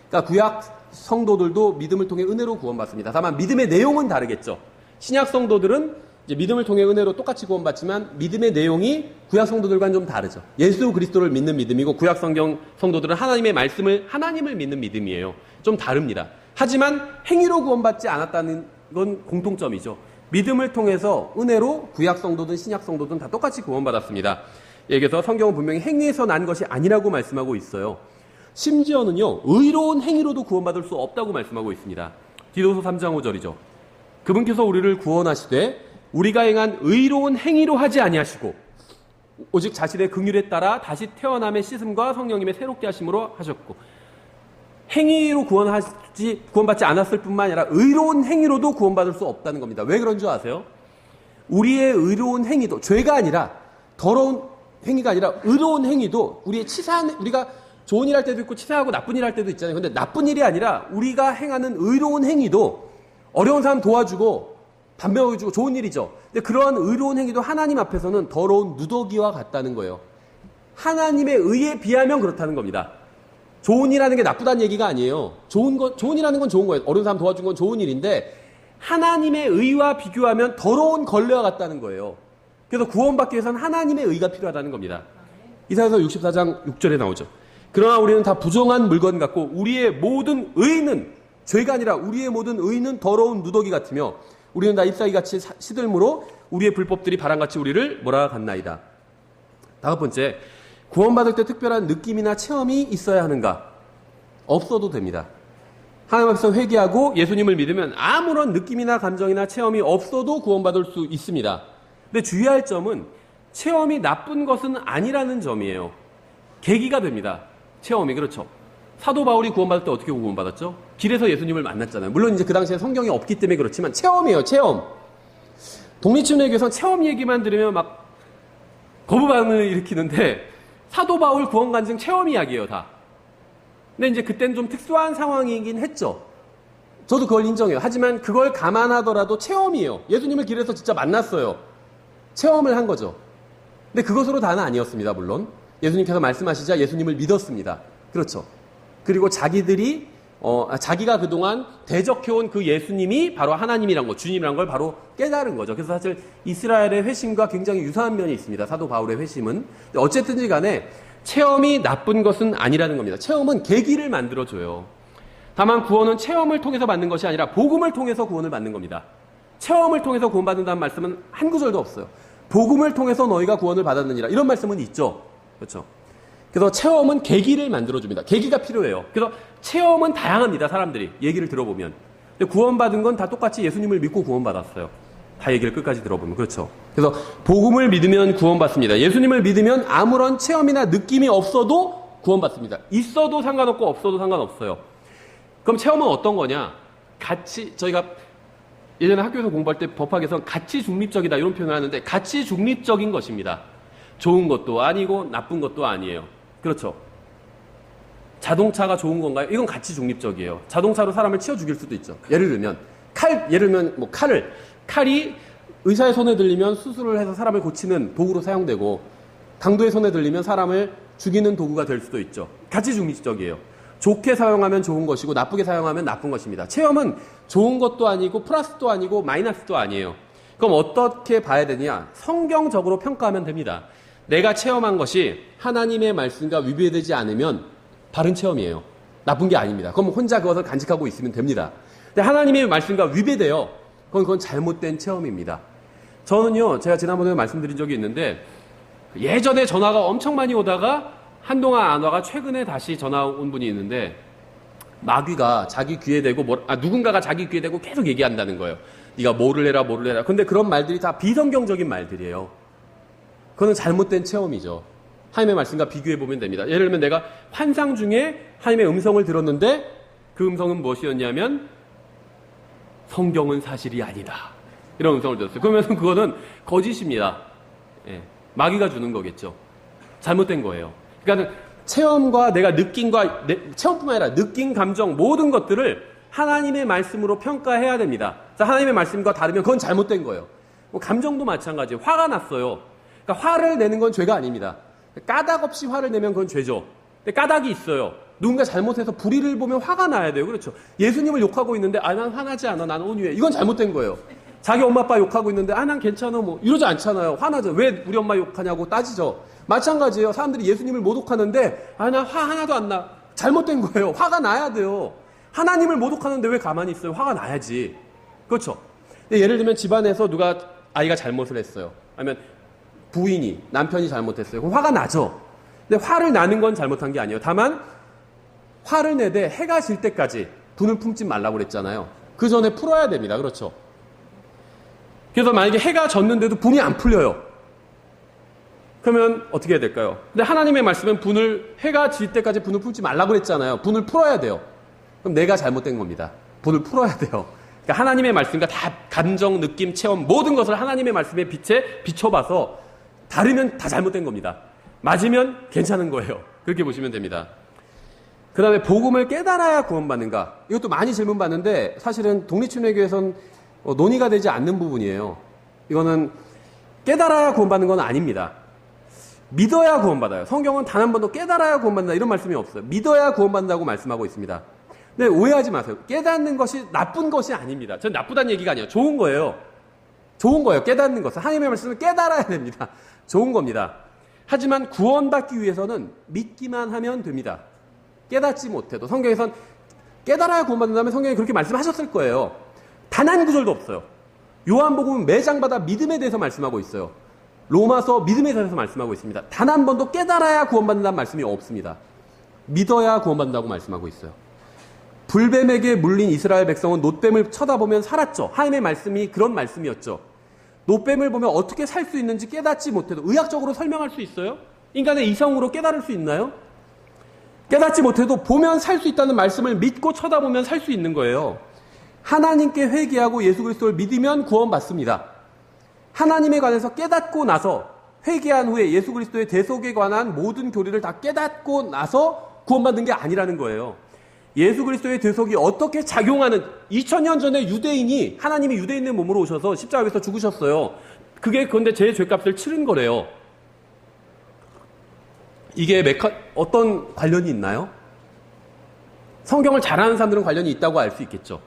그러니까 구약 성도들도 믿음을 통해 은혜로 구원받습니다. 다만 믿음의 내용은 다르겠죠. 신약 성도들은 이제 믿음을 통해 은혜로 똑같이 구원받지만 믿음의 내용이 구약 성도들과는 좀 다르죠. 예수 그리스도를 믿는 믿음이고 구약 성경 성도들은 하나님의 말씀을 하나님을 믿는 믿음이에요. 좀 다릅니다. 하지만 행위로 구원받지 않았다는 건 공통점이죠. 믿음을 통해서 은혜로 구약 성도든 신약 성도든 다 똑같이 구원받았습니다. 여기서 성경은 분명히 행위에서 난 것이 아니라고 말씀하고 있어요. 심지어는요, 의로운 행위로도 구원받을 수 없다고 말씀하고 있습니다. 디도서 3장 5절이죠. 그분께서 우리를 구원하시되 우리가 행한 의로운 행위로 하지 아니하시고 오직 자신의 긍휼에 따라 다시 태어남의 씻음과 성령님의 새롭게 하심으로 하셨고, 행위로 구원받지 않았을 뿐만 아니라 의로운 행위로도 구원받을 수 없다는 겁니다. 왜 그런 줄 아세요? 우리의 의로운 행위도, 죄가 아니라 더러운 행위가 아니라 의로운 행위도 우리의 치사한, 우리가 좋은 일 할 때도 있고 치사하고 나쁜 일 할 때도 있잖아요. 근데 나쁜 일이 아니라 우리가 행하는 의로운 행위도 어려운 사람 도와주고 밥 먹여주고 좋은 일이죠. 근데 그러한 의로운 행위도 하나님 앞에서는 더러운 누더기와 같다는 거예요. 하나님의 의에 비하면 그렇다는 겁니다. 좋은 일 하는 게 나쁘다는 얘기가 아니에요. 좋은 일 하는 건 좋은 거예요. 어려운 사람 도와준 건 좋은 일인데 하나님의 의와 비교하면 더러운 걸레와 같다는 거예요. 그래서 구원받기 위해서는 하나님의 의가 필요하다는 겁니다. 이사야서 64장 6절에 나오죠. 그러나 우리는 다 부정한 물건 같고 우리의 모든 의는, 죄가 아니라 우리의 모든 의는 더러운 누더기 같으며 우리는 다 잎사귀같이 시들므로 우리의 불법들이 바람같이 우리를 몰아갔나이다. 다섯 번째, 구원받을 때 특별한 느낌이나 체험이 있어야 하는가? 없어도 됩니다. 하나님 앞에서 회개하고 예수님을 믿으면 아무런 느낌이나 감정이나 체험이 없어도 구원받을 수 있습니다. 근데 주의할 점은 체험이 나쁜 것은 아니라는 점이에요. 계기가 됩니다. 체험이. 그렇죠. 사도 바울이 구원받을 때 어떻게 구원받았죠? 길에서 예수님을 만났잖아요. 물론 이제 그 당시에 성경이 없기 때문에 그렇지만 체험이에요. 체험. 독립침례교에서는 체험 얘기만 들으면 막 거부반응을 일으키는데 사도 바울 구원 간증 체험 이야기예요, 다. 근데 이제 그때는 좀 특수한 상황이긴 했죠. 저도 그걸 인정해요. 하지만 그걸 감안하더라도 체험이에요. 예수님을 길에서 진짜 만났어요. 체험을 한 거죠. 근데 그것으로 다는 아니었습니다, 물론. 예수님께서 말씀하시자 예수님을 믿었습니다. 그렇죠. 그리고 자기가 그동안 대적해온 그 예수님이 바로 하나님이란 거, 주님이란 걸 바로 깨달은 거죠. 그래서 사실 이스라엘의 회심과 굉장히 유사한 면이 있습니다. 사도 바울의 회심은. 어쨌든지 간에 체험이 나쁜 것은 아니라는 겁니다. 체험은 계기를 만들어줘요. 다만 구원은 체험을 통해서 받는 것이 아니라 복음을 통해서 구원을 받는 겁니다. 체험을 통해서 구원받는다는 말씀은 한 구절도 없어요. 복음을 통해서 너희가 구원을 받았느니라. 이런 말씀은 있죠. 그렇죠. 그래서 체험은 계기를 만들어줍니다. 계기가 필요해요. 그래서 체험은 다양합니다. 사람들이 얘기를 들어보면. 근데 구원받은 건 다 똑같이 예수님을 믿고 구원받았어요. 다 얘기를 끝까지 들어보면. 그렇죠. 그래서 복음을 믿으면 구원받습니다. 예수님을 믿으면 아무런 체험이나 느낌이 없어도 구원받습니다. 있어도 상관없고 없어도 상관없어요. 그럼 체험은 어떤 거냐? 저희가 예전에 학교에서 공부할 때 법학에서 가치 중립적이다 이런 표현을 하는데 가치 중립적인 것입니다. 좋은 것도 아니고 나쁜 것도 아니에요. 그렇죠. 자동차가 좋은 건가요? 이건 가치 중립적이에요. 자동차로 사람을 치워 죽일 수도 있죠. 예를 들면 칼이 의사의 손에 들리면 수술을 해서 사람을 고치는 도구로 사용되고 강도의 손에 들리면 사람을 죽이는 도구가 될 수도 있죠. 가치 중립적이에요. 좋게 사용하면 좋은 것이고 나쁘게 사용하면 나쁜 것입니다. 체험은 좋은 것도 아니고 플러스도 아니고 마이너스도 아니에요. 그럼 어떻게 봐야 되냐? 성경적으로 평가하면 됩니다. 내가 체험한 것이 하나님의 말씀과 위배되지 않으면 바른 체험이에요. 나쁜 게 아닙니다. 그럼 혼자 그것을 간직하고 있으면 됩니다. 근데 하나님의 말씀과 위배돼요. 그건 잘못된 체험입니다. 저는요, 제가 지난번에 말씀드린 적이 있는데 예전에 전화가 엄청 많이 오다가 한동안 안 와가 최근에 다시 전화 온 분이 있는데 마귀가 자기 귀에 대고 누군가가 자기 귀에 대고 계속 얘기한다는 거예요. 네가 뭐를 해라. 근데 그런 말들이 다 비성경적인 말들이에요. 그거는 잘못된 체험이죠. 하나님의 말씀과 비교해보면 됩니다. 예를 들면 내가 환상 중에 하나님의 음성을 들었는데 그 음성은 무엇이었냐면 성경은 사실이 아니다. 이런 음성을 들었어요. 그러면 그거는 거짓입니다. 예, 마귀가 주는 거겠죠. 잘못된 거예요. 그러니까 체험과 내가 체험뿐만 아니라 느낀 감정 모든 것들을 하나님의 말씀으로 평가해야 됩니다. 하나님의 말씀과 다르면 그건 잘못된 거예요. 감정도 마찬가지예요. 화가 났어요. 그러니까 화를 내는 건 죄가 아닙니다. 까닭 없이 화를 내면 그건 죄죠. 근데 까닭이 있어요. 누군가 잘못해서 불의를 보면 화가 나야 돼요. 그렇죠. 예수님을 욕하고 있는데 난 화나지 않아. 난 온유해. 이건 잘못된 거예요. 자기 엄마 아빠 욕하고 있는데 난 괜찮아. 이러지 않잖아요. 화나죠. 왜 우리 엄마 욕하냐고 따지죠. 마찬가지예요. 사람들이 예수님을 모독하는데 난 화 하나도 안 나. 잘못된 거예요. 화가 나야 돼요. 하나님을 모독하는데 왜 가만히 있어요? 화가 나야지. 그렇죠. 예를 들면 집안에서 누가 아이가 잘못을 했어요. 아니면 부인이 남편이 잘못했어요. 그럼 화가 나죠. 근데 화를 나는 건 잘못한 게 아니에요. 다만 화를 내되 해가 질 때까지 분을 품지 말라고 그랬잖아요. 그 전에 풀어야 됩니다. 그렇죠. 그래서 만약에 해가 졌는데도 분이 안 풀려요. 그러면 어떻게 해야 될까요? 근데 하나님의 말씀은 해가 질 때까지 분을 품지 말라고 그랬잖아요. 분을 풀어야 돼요. 그럼 내가 잘못된 겁니다. 분을 풀어야 돼요. 그러니까 하나님의 말씀과 다 감정, 느낌, 체험 모든 것을 하나님의 말씀의 빛에 비춰봐서 다르면 다 잘못된 겁니다. 맞으면 괜찮은 거예요. 그렇게 보시면 됩니다. 그 다음에 복음을 깨달아야 구원받는가? 이것도 많이 질문 받는데 사실은 독립침례교에서는 논의가 되지 않는 부분이에요. 이거는 깨달아야 구원받는 건 아닙니다. 믿어야 구원받아요. 성경은 단 한 번도 깨달아야 구원받는다 이런 말씀이 없어요. 믿어야 구원받는다고 말씀하고 있습니다. 근데 오해하지 마세요. 깨닫는 것이 나쁜 것이 아닙니다. 전 나쁘다는 얘기가 아니에요. 좋은 거예요. 좋은 거예요. 깨닫는 것은. 하나님의 말씀을 깨달아야 됩니다. 좋은 겁니다. 하지만 구원받기 위해서는 믿기만 하면 됩니다. 깨닫지 못해도. 성경에선 깨달아야 구원받는다면 성경에 그렇게 말씀하셨을 거예요. 단 한 구절도 없어요. 요한복음은 매장마다 믿음에 대해서 말씀하고 있어요. 로마서 믿음에 대해서 말씀하고 있습니다. 단 한 번도 깨달아야 구원받는다는 말씀이 없습니다. 믿어야 구원받는다고 말씀하고 있어요. 불뱀에게 물린 이스라엘 백성은 놋뱀을 쳐다보면 살았죠. 하나님의 말씀이 그런 말씀이었죠. 놋뱀을 보면 어떻게 살 수 있는지 깨닫지 못해도 의학적으로 설명할 수 있어요? 인간의 이성으로 깨달을 수 있나요? 깨닫지 못해도 보면 살 수 있다는 말씀을 믿고 쳐다보면 살 수 있는 거예요. 하나님께 회개하고 예수 그리스도를 믿으면 구원받습니다. 하나님에 관해서 깨닫고 나서 회개한 후에 예수 그리스도의 대속에 관한 모든 교리를 다 깨닫고 나서 구원받는 게 아니라는 거예요. 예수 그리스도의 대속이 어떻게 작용하는 2000년 전에 유대인이 하나님이 유대인의 몸으로 오셔서 십자가에서 죽으셨어요. 그런데 제 죄값을 치른 거래요. 이게 어떤 관련이 있나요? 성경을 잘 아는 사람들은 관련이 있다고 알 수 있겠죠.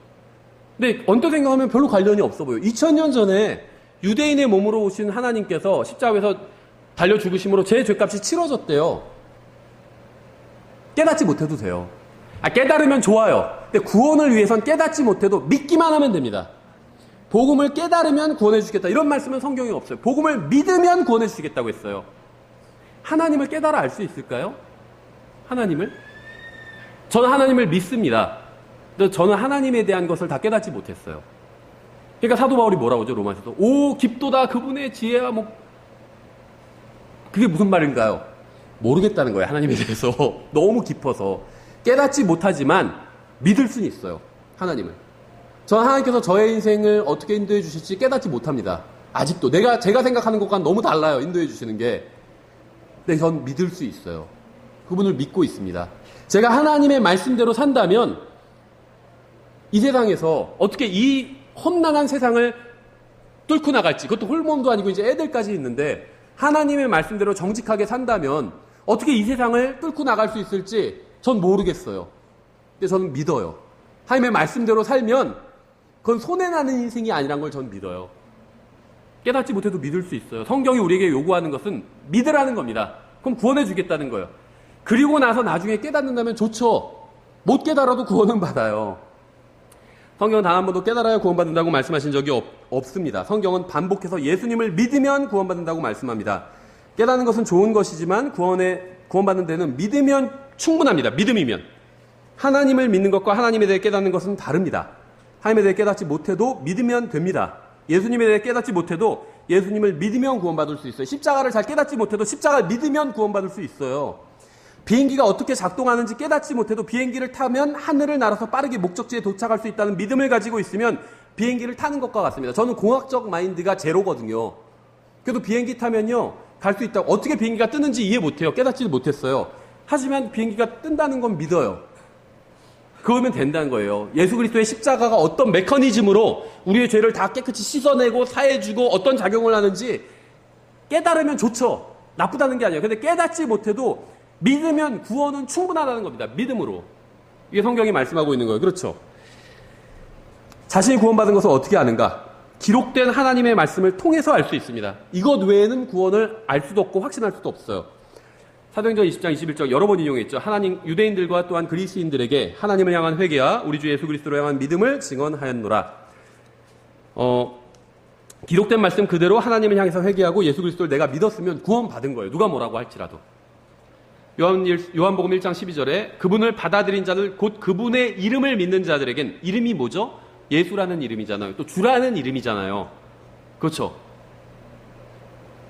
근데 언뜻 생각하면 별로 관련이 없어 보여요. 2000년 전에 유대인의 몸으로 오신 하나님께서 십자가에서 달려 죽으심으로 제 죄값이 치러졌대요. 깨닫지 못해도 돼요. 깨달으면 좋아요. 근데 구원을 위해선 깨닫지 못해도 믿기만 하면 됩니다. 복음을 깨달으면 구원해 주시겠다. 이런 말씀은 성경에 없어요. 복음을 믿으면 구원해 주시겠다고 했어요. 하나님을 깨달아 알 수 있을까요? 하나님을? 저는 하나님을 믿습니다. 근데 저는 하나님에 대한 것을 다 깨닫지 못했어요. 그러니까 사도 바울이 뭐라고 하죠? 로마서도. 오 깊도다 그분의 지혜와 그게 무슨 말인가요? 모르겠다는 거예요. 하나님에 대해서. 너무 깊어서. 깨닫지 못하지만 믿을 수는 있어요. 하나님을. 저는 하나님께서 저의 인생을 어떻게 인도해 주실지 깨닫지 못합니다. 아직도. 제가 생각하는 것과는 너무 달라요. 인도해 주시는 게. 근데 전 믿을 수 있어요. 그분을 믿고 있습니다. 제가 하나님의 말씀대로 산다면 이 세상에서 어떻게 이 험난한 세상을 뚫고 나갈지, 그것도 홀몸도 아니고 이제 애들까지 있는데 하나님의 말씀대로 정직하게 산다면 어떻게 이 세상을 뚫고 나갈 수 있을지 전 모르겠어요. 근데 저는 믿어요. 하나님의 말씀대로 살면 그건 손해나는 인생이 아니란 걸 전 믿어요. 깨닫지 못해도 믿을 수 있어요. 성경이 우리에게 요구하는 것은 믿으라는 겁니다. 그럼 구원해 주겠다는 거예요. 그리고 나서 나중에 깨닫는다면 좋죠. 못 깨달아도 구원은 받아요. 성경은 단 한 번도 깨달아야 구원받는다고 말씀하신 적이 없습니다. 성경은 반복해서 예수님을 믿으면 구원받는다고 말씀합니다. 깨닫는 것은 좋은 것이지만 구원받는 데는 믿으면 충분합니다. 믿음이면. 하나님을 믿는 것과 하나님에 대해 깨닫는 것은 다릅니다. 하나님에 대해 깨닫지 못해도 믿으면 됩니다. 예수님에 대해 깨닫지 못해도 예수님을 믿으면 구원받을 수 있어요. 십자가를 잘 깨닫지 못해도 십자가를 믿으면 구원받을 수 있어요. 비행기가 어떻게 작동하는지 깨닫지 못해도 비행기를 타면 하늘을 날아서 빠르게 목적지에 도착할 수 있다는 믿음을 가지고 있으면 비행기를 타는 것과 같습니다. 저는 공학적 마인드가 제로거든요. 그래도 비행기 타면요 갈 수 있다고. 어떻게 비행기가 뜨는지 이해 못해요. 깨닫지도 못했어요. 하지만 비행기가 뜬다는 건 믿어요. 그거면 된다는 거예요. 예수 그리스도의 십자가가 어떤 메커니즘으로 우리의 죄를 다 깨끗이 씻어내고 사해주고 어떤 작용을 하는지 깨달으면 좋죠. 나쁘다는 게 아니에요. 근데 깨닫지 못해도 믿으면 구원은 충분하다는 겁니다. 믿음으로. 이게 성경이 말씀하고 있는 거예요. 그렇죠. 자신이 구원받은 것을 어떻게 아는가? 기록된 하나님의 말씀을 통해서 알 수 있습니다. 이것 외에는 구원을 알 수도 없고 확신할 수도 없어요. 사도행전 20장 21절 여러 번 인용했죠. 하나님 유대인들과 또한 그리스인들에게 하나님을 향한 회개와 우리 주 예수 그리스도를 향한 믿음을 증언하였노라. 기록된 말씀 그대로 하나님을 향해서 회개하고 예수 그리스도를 내가 믿었으면 구원받은 거예요. 누가 뭐라고 할지라도. 요한복음 1장 12절에 그분을 받아들인 자들 곧 그분의 이름을 믿는 자들에겐 이름이 뭐죠? 예수라는 이름이잖아요. 또 주라는 이름이잖아요. 그렇죠.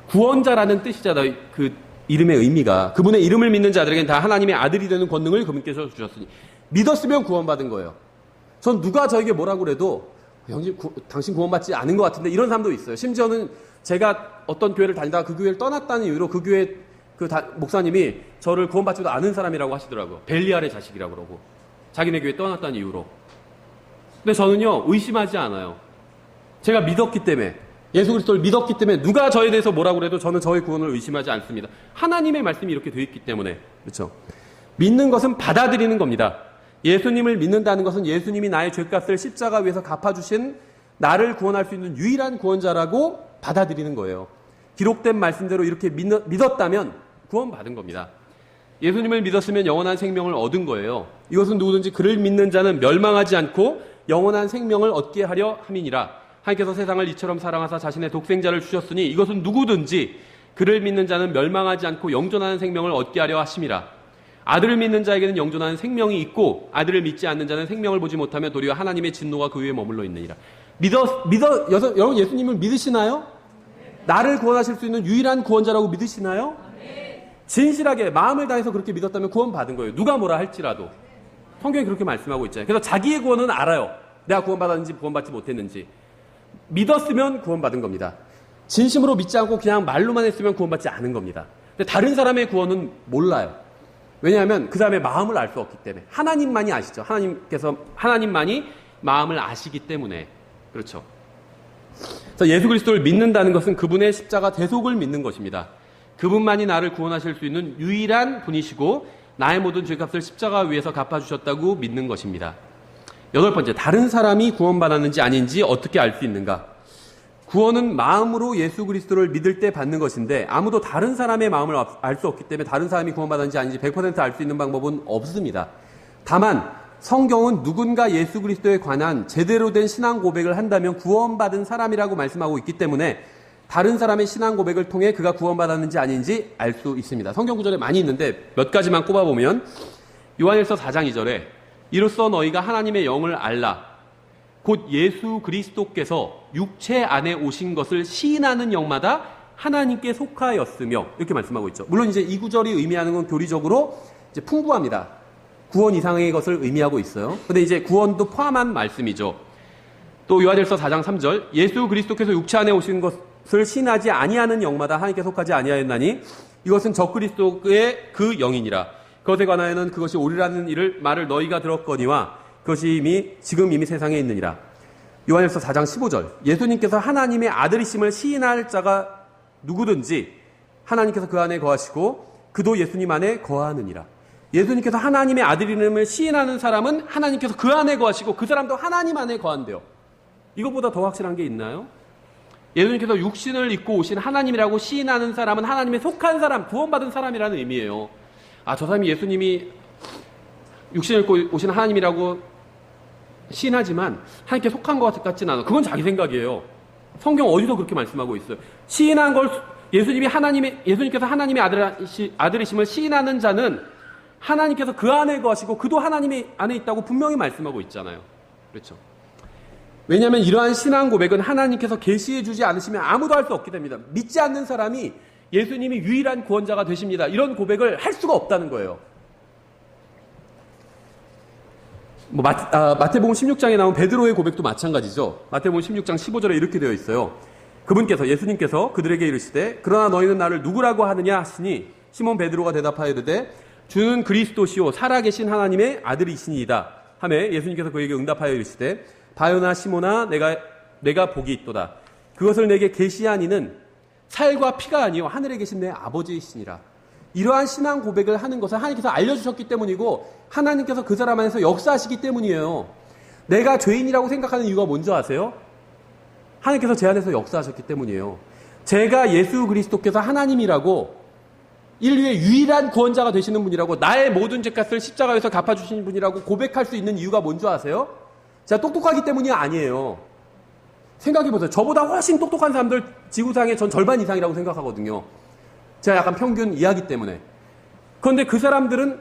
구원자라는 뜻이잖아요. 그 이름의 의미가. 그분의 이름을 믿는 자들에겐 다 하나님의 아들이 되는 권능을 그분께서 주셨으니 믿었으면 구원받은 거예요. 전 누가 저에게 뭐라고 그래도 형님 당신 구원받지 않은 것 같은데 이런 사람도 있어요. 심지어는 제가 어떤 교회를 다니다가 그 교회를 떠났다는 이유로 그 교회 목사님이 저를 구원받지도 않은 사람이라고 하시더라고요. 벨리알의 자식이라고 그러고 자기네 교회 떠났다는 이유로. 근데 저는요 의심하지 않아요. 제가 믿었기 때문에 예수 그리스도를 믿었기 때문에 누가 저에 대해서 뭐라고 해도 저는 저의 구원을 의심하지 않습니다. 하나님의 말씀이 이렇게 되어 있기 때문에. 그렇죠. 믿는 것은 받아들이는 겁니다. 예수님을 믿는다는 것은 예수님이 나의 죄값을 십자가 위에서 갚아주신 나를 구원할 수 있는 유일한 구원자라고 받아들이는 거예요. 기록된 말씀대로 이렇게 믿었다면 구원받은 겁니다. 예수님을 믿었으면 영원한 생명을 얻은 거예요. 이것은 누구든지 그를 믿는 자는 멸망하지 않고 영원한 생명을 얻게 하려 함이니라. 하나님께서 세상을 이처럼 사랑하사 자신의 독생자를 주셨으니 이것은 누구든지 그를 믿는 자는 멸망하지 않고 영존하는 생명을 얻게 하려 하심이라. 아들을 믿는 자에게는 영존하는 생명이 있고 아들을 믿지 않는 자는 생명을 보지 못하며 도리어 하나님의 진노가 그 위에 머물러 있느니라. 여러분 예수님을 믿으시나요? 나를 구원하실 수 있는 유일한 구원자라고 믿으시나요? 진실하게 마음을 다해서 그렇게 믿었다면 구원받은 거예요. 누가 뭐라 할지라도. 성경이 그렇게 말씀하고 있잖아요. 그래서 자기의 구원은 알아요. 내가 구원받았는지 구원받지 못했는지. 믿었으면 구원받은 겁니다. 진심으로 믿지 않고 그냥 말로만 했으면 구원받지 않은 겁니다. 근데 다른 사람의 구원은 몰라요. 왜냐하면 그 사람의 마음을 알 수 없기 때문에. 하나님만이 아시죠. 하나님만이 마음을 아시기 때문에. 그렇죠. 그래서 예수 그리스도를 믿는다는 것은 그분의 십자가 대속을 믿는 것입니다. 그분만이 나를 구원하실 수 있는 유일한 분이시고 나의 모든 죄값을 십자가 위에서 갚아주셨다고 믿는 것입니다. 8번째, 다른 사람이 구원받았는지 아닌지 어떻게 알 수 있는가? 구원은 마음으로 예수 그리스도를 믿을 때 받는 것인데 아무도 다른 사람의 마음을 알 수 없기 때문에 다른 사람이 구원받았는지 아닌지 100% 알 수 있는 방법은 없습니다. 다만 성경은 누군가 예수 그리스도에 관한 제대로 된 신앙 고백을 한다면 구원받은 사람이라고 말씀하고 있기 때문에 다른 사람의 신앙 고백을 통해 그가 구원받았는지 아닌지 알 수 있습니다. 성경 구절에 많이 있는데 몇 가지만 꼽아보면 요한일서 4장 2절에 이로써 너희가 하나님의 영을 알라. 곧 예수 그리스도께서 육체 안에 오신 것을 시인하는 영마다 하나님께 속하였으며 이렇게 말씀하고 있죠. 물론 이제 이 구절이 의미하는 건 교리적으로 이제 풍부합니다. 구원 이상의 것을 의미하고 있어요. 근데 이제 구원도 포함한 말씀이죠. 또 요한일서 4장 3절 예수 그리스도께서 육체 안에 오신 것을 시인하지 아니하는 영마다 하나님께 속하지 아니하였나니 이것은 적그리스도의 그 영이니라. 그것에 관하여는 그것이 옳으라는 말을 너희가 들었거니와 그것이 지금 이미 세상에 있느니라. 요한일서 4장 15절 예수님께서 하나님의 아들이심을 시인할 자가 누구든지 하나님께서 그 안에 거하시고 그도 예수님 안에 거하느니라. 예수님께서 하나님의 아들임을 시인하는 사람은 하나님께서 그 안에 거하시고 그 사람도 하나님 안에 거한대요. 이것보다 더 확실한 게 있나요? 예수님께서 육신을 입고 오신 하나님이라고 시인하는 사람은 하나님에 속한 사람, 구원받은 사람이라는 의미예요. 아, 저 사람이 예수님이 육신을 입고 오신 하나님이라고 시인하지만 하나님께 속한 것 같지는 않아. 그건 자기 생각이에요. 성경 어디서 그렇게 말씀하고 있어요? 시인한 걸 예수님께서 하나님의 아들이심을 시인하는 자는 하나님께서 그 안에 거하시고 그도 하나님 안에 있다고 분명히 말씀하고 있잖아요. 그렇죠? 왜냐하면 이러한 신앙 고백은 하나님께서 계시해 주지 않으시면 아무도 할 수 없게 됩니다. 믿지 않는 사람이 예수님이 유일한 구원자가 되십니다. 이런 고백을 할 수가 없다는 거예요. 마태복음 16장에 나온 베드로의 고백도 마찬가지죠. 마태복음 16장 15절에 이렇게 되어 있어요. 예수님께서 그들에게 이르시되 그러나 너희는 나를 누구라고 하느냐 하시니 시몬 베드로가 대답하여 이르되 주는 그리스도시요 살아계신 하나님의 아들이시니이다. 하매 예수님께서 그에게 응답하여 이르시되 바요나 시몬아 내가 복이 있도다. 그것을 내게 계시한 이는 살과 피가 아니요 하늘에 계신 내 아버지이시니라. 이러한 신앙 고백을 하는 것을 하나님께서 알려주셨기 때문이고 하나님께서 그 사람 안에서 역사하시기 때문이에요. 내가 죄인이라고 생각하는 이유가 뭔지 아세요? 하나님께서 제 안에서 역사하셨기 때문이에요. 제가 예수 그리스도께서 하나님이라고 인류의 유일한 구원자가 되시는 분이라고 나의 모든 죄값을 십자가에서 갚아주시는 분이라고 고백할 수 있는 이유가 뭔지 아세요? 제가 똑똑하기 때문이 아니에요. 생각해보세요. 저보다 훨씬 똑똑한 사람들 지구상의 전 절반 이상이라고 생각하거든요. 제가 약간 평균 이하기 때문에. 그런데 그 사람들은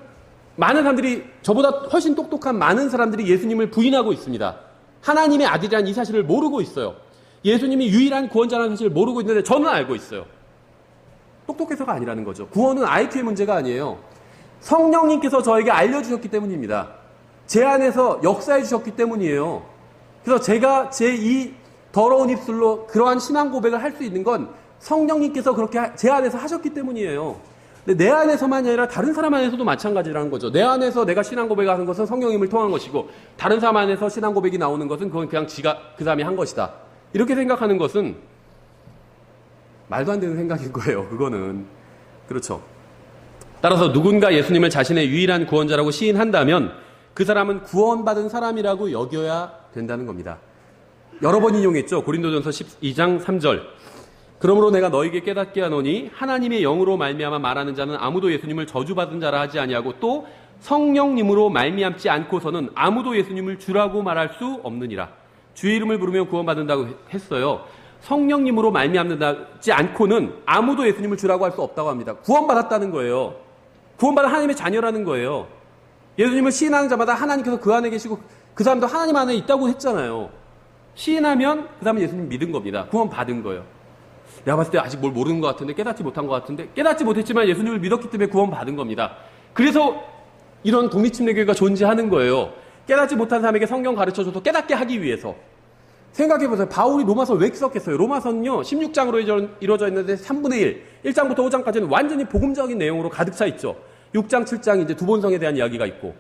많은 사람들이 저보다 훨씬 똑똑한 많은 사람들이 예수님을 부인하고 있습니다. 하나님의 아들이라는 이 사실을 모르고 있어요. 예수님이 유일한 구원자라는 사실을 모르고 있는데 저는 알고 있어요. 똑똑해서가 아니라는 거죠. 구원은 IQ의 문제가 아니에요. 성령님께서 저에게 알려주셨기 때문입니다. 제 안에서 역사해 주셨기 때문이에요. 그래서 제가 제 이 더러운 입술로 그러한 신앙 고백을 할 수 있는 건 성령님께서 그렇게 제 안에서 하셨기 때문이에요. 근데 내 안에서만이 아니라 다른 사람 안에서도 마찬가지라는 거죠. 내 안에서 내가 신앙 고백하는 것은 성령님을 통한 것이고 다른 사람 안에서 신앙 고백이 나오는 것은 그건 그냥 그 사람이 한 것이다. 이렇게 생각하는 것은 말도 안 되는 생각인 거예요. 그거는. 그렇죠. 따라서 누군가 예수님을 자신의 유일한 구원자라고 시인한다면 그 사람은 구원받은 사람이라고 여겨야 된다는 겁니다. 여러 번 인용했죠. 고린도전서 12장 3절. 그러므로 내가 너에게 깨닫게 하노니 하나님의 영으로 말미암아 말하는 자는 아무도 예수님을 저주받은 자라 하지 아니하고 또 성령님으로 말미암지 않고서는 아무도 예수님을 주라고 말할 수 없느니라. 주의 이름을 부르면 구원받는다고 했어요. 성령님으로 말미암지 않고는 아무도 예수님을 주라고 할 수 없다고 합니다. 구원받았다는 거예요. 구원받은 하나님의 자녀라는 거예요. 예수님을 시인하는 자마다 하나님께서 그 안에 계시고 그 사람도 하나님 안에 있다고 했잖아요. 시인하면 그 사람은 예수님 믿은 겁니다. 구원받은 거예요. 내가 봤을 때 아직 뭘 모르는 것 같은데 깨닫지 못한 것 같은데 깨닫지 못했지만 예수님을 믿었기 때문에 구원받은 겁니다. 그래서 이런 독립침례교회가 존재하는 거예요. 깨닫지 못한 사람에게 성경 가르쳐줘서 깨닫게 하기 위해서. 생각해보세요. 바울이 로마서 왜 썼겠어요? 로마서는요 16장으로 이루어져 있는데 3분의 1, 1장부터 5장까지는 완전히 복음적인 내용으로 가득 차 있죠. 6장, 7장 이제 두 본성에 대한 이야기가 있고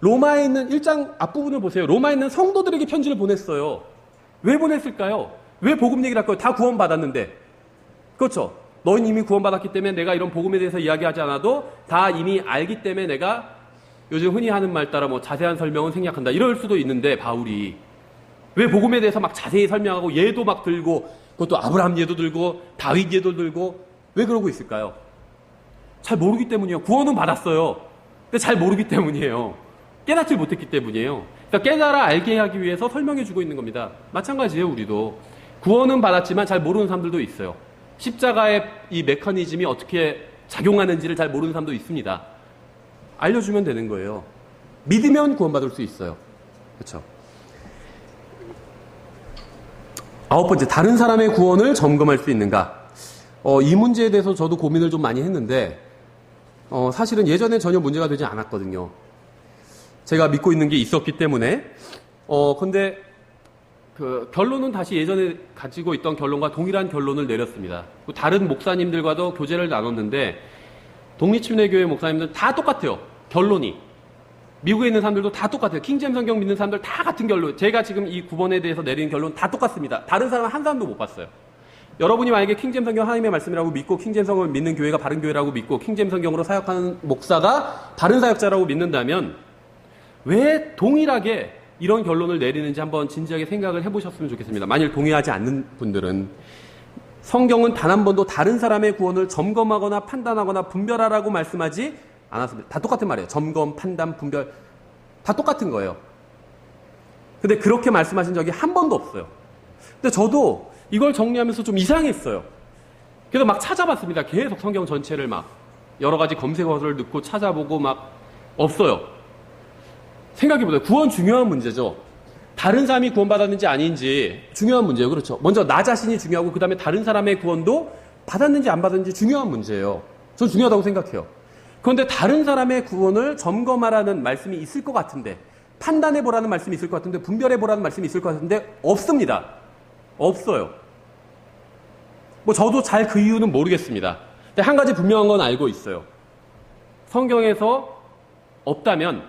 로마에 있는 1장 앞부분을 보세요. 로마에 있는 성도들에게 편지를 보냈어요. 왜 보냈을까요? 왜 복음 얘기를 할까요? 다 구원받았는데. 그렇죠. 너희는 이미 구원받았기 때문에 내가 이런 복음에 대해서 이야기하지 않아도 다 이미 알기 때문에 내가 요즘 흔히 하는 말 따라 뭐 자세한 설명은 생략한다. 이럴 수도 있는데 바울이 왜 복음에 대해서 막 자세히 설명하고 예도 막 들고 그것도 아브라함 예도 들고 다윗 예도 들고 왜 그러고 있을까요? 잘 모르기 때문이에요. 구원은 받았어요. 근데 잘 모르기 때문이에요. 깨닫지 못했기 때문이에요. 그러니까 깨달아 알게 하기 위해서 설명해 주고 있는 겁니다. 마찬가지예요. 우리도. 구원은 받았지만 잘 모르는 사람들도 있어요. 십자가의 이 메커니즘이 어떻게 작용하는지를 잘 모르는 사람도 있습니다. 알려주면 되는 거예요. 믿으면 구원받을 수 있어요. 그렇죠? 9번째, 다른 사람의 구원을 점검할 수 있는가? 이 문제에 대해서 저도 고민을 좀 많이 했는데 사실은 예전에 전혀 문제가 되지 않았거든요. 제가 믿고 있는 게 있었기 때문에 근데 그 결론은 다시 예전에 가지고 있던 결론과 동일한 결론을 내렸습니다. 다른 목사님들과도 교제를 나눴는데 독립침례교회 목사님들 다 똑같아요. 결론이. 미국에 있는 사람들도 다 똑같아요. 킹잼 성경 믿는 사람들 다 같은 결론. 제가 지금 이 9번에 대해서 내리는 결론 다 똑같습니다. 다른 사람은 한 사람도 못 봤어요. 여러분이 만약에 킹잼 성경 하나님의 말씀이라고 믿고 킹잼 성경을 믿는 교회가 바른 교회라고 믿고 킹잼 성경으로 사역하는 목사가 바른 사역자라고 믿는다면 왜 동일하게 이런 결론을 내리는지 한번 진지하게 생각을 해보셨으면 좋겠습니다. 만일 동의하지 않는 분들은 성경은 단 한 번도 다른 사람의 구원을 점검하거나 판단하거나 분별하라고 말씀하지 않았습니다. 다 똑같은 말이에요. 점검, 판단, 분별 다 똑같은 거예요. 근데 그렇게 말씀하신 적이 한 번도 없어요. 근데 저도 이걸 정리하면서 좀 이상했어요. 그래서 막 찾아봤습니다. 계속 성경 전체를 막 여러 가지 검색어를 넣고 찾아보고 막 없어요. 생각해보세요. 구원 중요한 문제죠. 다른 사람이 구원받았는지 아닌지 중요한 문제예요. 그렇죠. 먼저 나 자신이 중요하고 그 다음에 다른 사람의 구원도 받았는지 안 받았는지 중요한 문제예요. 저는 중요하다고 생각해요. 그런데 다른 사람의 구원을 점검하라는 말씀이 있을 것 같은데 판단해보라는 말씀이 있을 것 같은데 분별해보라는 말씀이 있을 것 같은데 없습니다. 없어요. 뭐 저도 잘 그 이유는 모르겠습니다. 근데 한 가지 분명한 건 알고 있어요. 성경에서 없다면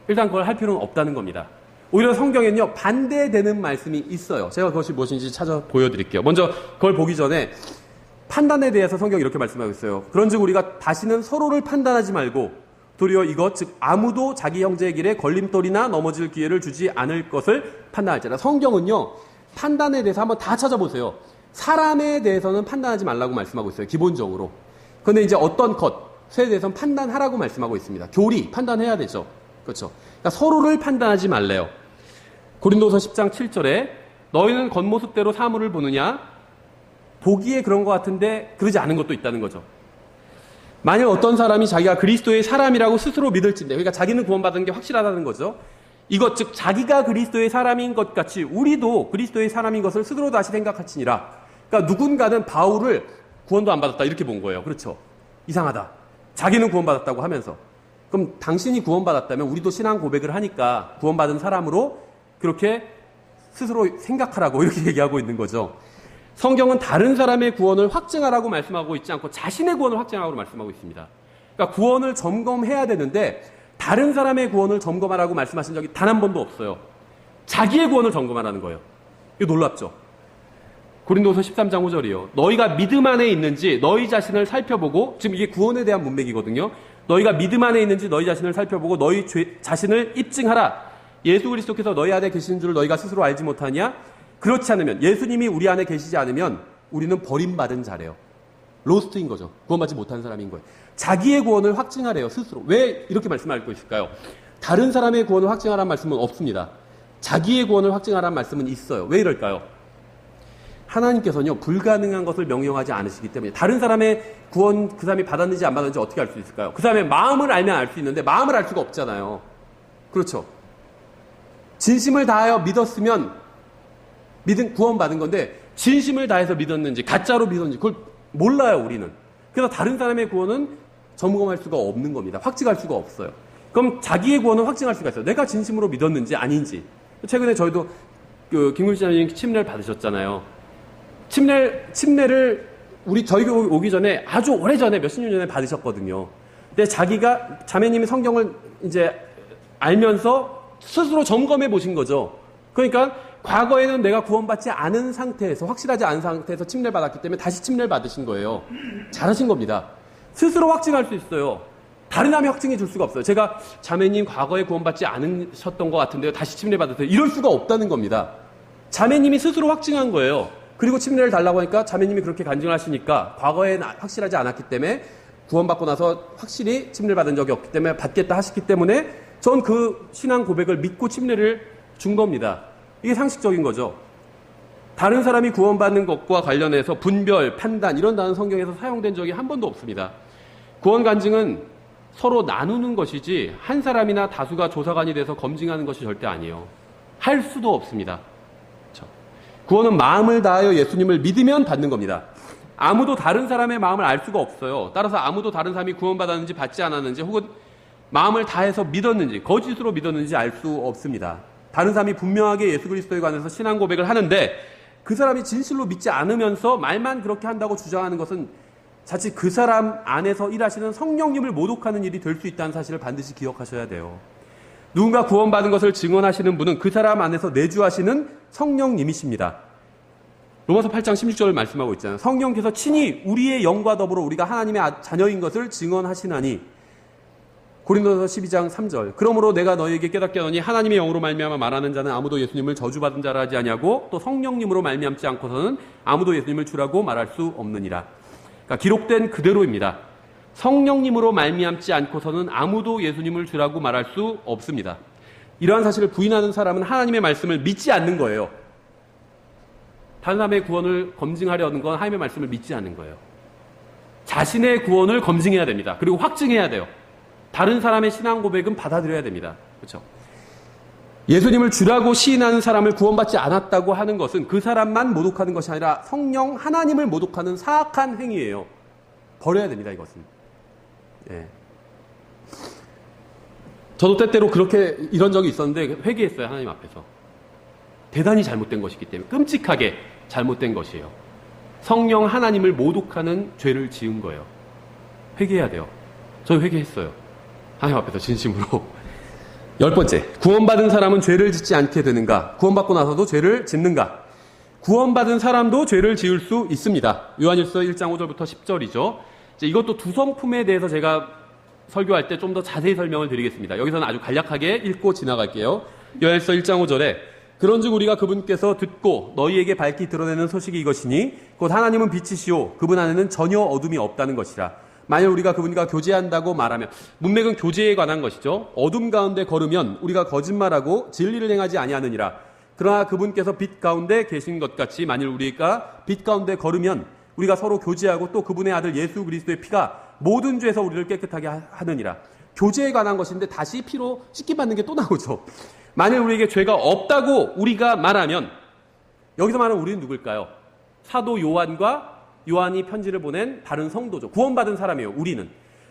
일단 그걸 할 필요는 없다는 겁니다. 오히려 성경에는요, 반대되는 말씀이 있어요. 제가 그것이 무엇인지 찾아 보여드릴게요. 먼저 그걸 보기 전에 판단에 대해서 성경이 이렇게 말씀하고 있어요. 그런즉 우리가 다시는 서로를 판단하지 말고 도리어 이것 즉 아무도 자기 형제의 길에 걸림돌이나 넘어질 기회를 주지 않을 것을 판단할지라. 성경은요, 판단에 대해서 한번 다 찾아보세요. 사람에 대해서는 판단하지 말라고 말씀하고 있어요. 기본적으로. 그런데 이제 어떤 것에 대해서는 판단하라고 말씀하고 있습니다. 교리, 판단해야 되죠. 그렇죠. 그러니까 서로를 판단하지 말래요. 고린도서 10장 7절에 너희는 겉모습대로 사물을 보느냐? 보기에 그런 것 같은데 그러지 않은 것도 있다는 거죠. 만약 어떤 사람이 자기가 그리스도의 사람이라고 스스로 믿을진데, 그러니까 자기는 구원받은 게 확실하다는 거죠. 이것 즉 자기가 그리스도의 사람인 것 같이 우리도 그리스도의 사람인 것을 스스로 다시 생각할지니라. 그러니까 누군가는 바울을 구원도 안 받았다 이렇게 본 거예요. 그렇죠. 이상하다. 자기는 구원받았다고 하면서. 그럼 당신이 구원받았다면 우리도 신앙 고백을 하니까 구원받은 사람으로 그렇게 스스로 생각하라고 이렇게 얘기하고 있는 거죠. 성경은 다른 사람의 구원을 확증하라고 말씀하고 있지 않고 자신의 구원을 확증하라고 말씀하고 있습니다. 그러니까 구원을 점검해야 되는데 다른 사람의 구원을 점검하라고 말씀하신 적이 단 한 번도 없어요. 자기의 구원을 점검하라는 거예요. 이거 놀랍죠? 고린도서 13장 5절이요. 너희가 믿음 안에 있는지 너희 자신을 살펴보고, 지금 이게 구원에 대한 문맥이거든요. 너희가 믿음 안에 있는지 너희 자신을 살펴보고 너희 자신을 입증하라. 예수 그리스도께서 너희 안에 계신 줄 너희가 스스로 알지 못하냐? 그렇지 않으면, 예수님이 우리 안에 계시지 않으면 우리는 버림받은 자래요. 로스트인 거죠. 구원받지 못한 사람인 거예요. 자기의 구원을 확증하래요, 스스로. 왜 이렇게 말씀하고 있을까요? 다른 사람의 구원을 확증하라는 말씀은 없습니다. 자기의 구원을 확증하라는 말씀은 있어요. 왜 이럴까요? 하나님께서는요, 불가능한 것을 명령하지 않으시기 때문에. 다른 사람의 구원 그 사람이 받았는지 안 받았는지 어떻게 알 수 있을까요? 그 사람의 마음을 알면 알 수 있는데 마음을 알 수가 없잖아요. 그렇죠? 진심을 다하여 믿었으면 구원받은 건데, 진심을 다해서 믿었는지 가짜로 믿었는지 그걸 몰라요, 우리는. 그래서 다른 사람의 구원은 점검할 수가 없는 겁니다. 확증할 수가 없어요. 그럼 자기의 구원은 확증할 수가 있어요. 내가 진심으로 믿었는지 아닌지. 최근에 저희도 김근식 장로님 침례를 받으셨잖아요. 침례를 저희 교회 오기 전에 아주 오래전에 몇십 년 전에 받으셨거든요. 근데 자기가 자매님이 성경을 이제 알면서 스스로 점검해 보신 거죠. 그러니까 과거에는 내가 구원받지 않은 상태에서, 확실하지 않은 상태에서 침례를 받았기 때문에 다시 침례를 받으신 거예요. 잘하신 겁니다. 스스로 확증할 수 있어요. 다른 사람이 확증해 줄 수가 없어요. 제가 자매님 과거에 구원받지 않으셨던 것 같은데요, 다시 침례 받으세요. 이럴 수가 없다는 겁니다. 자매님이 스스로 확증한 거예요. 그리고 침례를 달라고 하니까 자매님이 그렇게 간증하시니까 과거에 확실하지 않았기 때문에, 구원받고 나서 확실히 침례를 받은 적이 없기 때문에 받겠다 하셨기 때문에 전 그 신앙 고백을 믿고 침례를 준 겁니다. 이게 상식적인 거죠. 다른 사람이 구원받는 것과 관련해서 분별, 판단 이런 단어 성경에서 사용된 적이 한 번도 없습니다. 구원 간증은 서로 나누는 것이지 한 사람이나 다수가 조사관이 돼서 검증하는 것이 절대 아니에요. 할 수도 없습니다. 그렇죠? 구원은 마음을 다하여 예수님을 믿으면 받는 겁니다. 아무도 다른 사람의 마음을 알 수가 없어요. 따라서 아무도 다른 사람이 구원받았는지 받지 않았는지, 혹은 마음을 다해서 믿었는지 거짓으로 믿었는지 알 수 없습니다. 다른 사람이 분명하게 예수 그리스도에 관해서 신앙 고백을 하는데 그 사람이 진실로 믿지 않으면서 말만 그렇게 한다고 주장하는 것은 자칫 그 사람 안에서 일하시는 성령님을 모독하는 일이 될 수 있다는 사실을 반드시 기억하셔야 돼요. 누군가 구원받은 것을 증언하시는 분은 그 사람 안에서 내주하시는 성령님이십니다. 로마서 8장 16절을 말씀하고 있잖아요. 성령께서 친히 우리의 영과 더불어 우리가 하나님의 자녀인 것을 증언하시나니. 고린도서 12장 3절. 그러므로 내가 너희에게 깨닫게 하노니 하나님의 영으로 말미암아 말하는 자는 아무도 예수님을 저주받은 자라 하지 아니하고 또 성령님으로 말미암지 않고서는 아무도 예수님을 주라고 말할 수 없느니라. 그러니까 기록된 그대로입니다. 성령님으로 말미암지 않고서는 아무도 예수님을 주라고 말할 수 없습니다. 이러한 사실을 부인하는 사람은 하나님의 말씀을 믿지 않는 거예요. 다른 사람의 구원을 검증하려는 건 하나님의 말씀을 믿지 않는 거예요. 자신의 구원을 검증해야 됩니다. 그리고 확증해야 돼요. 다른 사람의 신앙 고백은 받아들여야 됩니다. 그렇죠? 예수님을 주라고 시인하는 사람을 구원받지 않았다고 하는 것은 그 사람만 모독하는 것이 아니라 성령 하나님을 모독하는 사악한 행위예요. 버려야 됩니다, 이것은. 예. 저도 때때로 그렇게 이런 적이 있었는데 회개했어요, 하나님 앞에서. 대단히 잘못된 것이기 때문에, 끔찍하게 잘못된 것이에요. 성령 하나님을 모독하는 죄를 지은 거예요. 회개해야 돼요. 저 회개했어요. 하나님 앞에서 진심으로. 10번째, 구원받은 사람은 죄를 짓지 않게 되는가? 구원받고 나서도 죄를 짓는가? 구원받은 사람도 죄를 지을 수 있습니다. 요한일서 1장 5절부터 10절이죠. 이것도 두 성품에 대해서 제가 설교할 때 좀 더 자세히 설명을 드리겠습니다. 여기서는 아주 간략하게 읽고 지나갈게요. 요한일서 1장 5절에 그런즉 우리가 그분께서 듣고 너희에게 밝히 드러내는 소식이 이것이니 곧 하나님은 빛이시오 그분 안에는 전혀 어둠이 없다는 것이라. 만일 우리가 그분과 교제한다고 말하면, 문맥은 교제에 관한 것이죠. 어둠 가운데 걸으면 우리가 거짓말하고 진리를 행하지 아니하느니라. 그러나 그분께서 빛 가운데 계신 것 같이 만일 우리가 빛 가운데 걸으면 우리가 서로 교제하고 또 그분의 아들 예수 그리스도의 피가 모든 죄에서 우리를 깨끗하게 하느니라. 교제에 관한 것인데 다시 피로 씻김받는 게 또 나오죠. 만일 우리에게 죄가 없다고 우리가 말하면, 여기서 말하는 우리는 누굴까요? 사도 요한과 요한이 편지를 보낸 다른 성도죠. 구원받은 사람이에요. 우리는.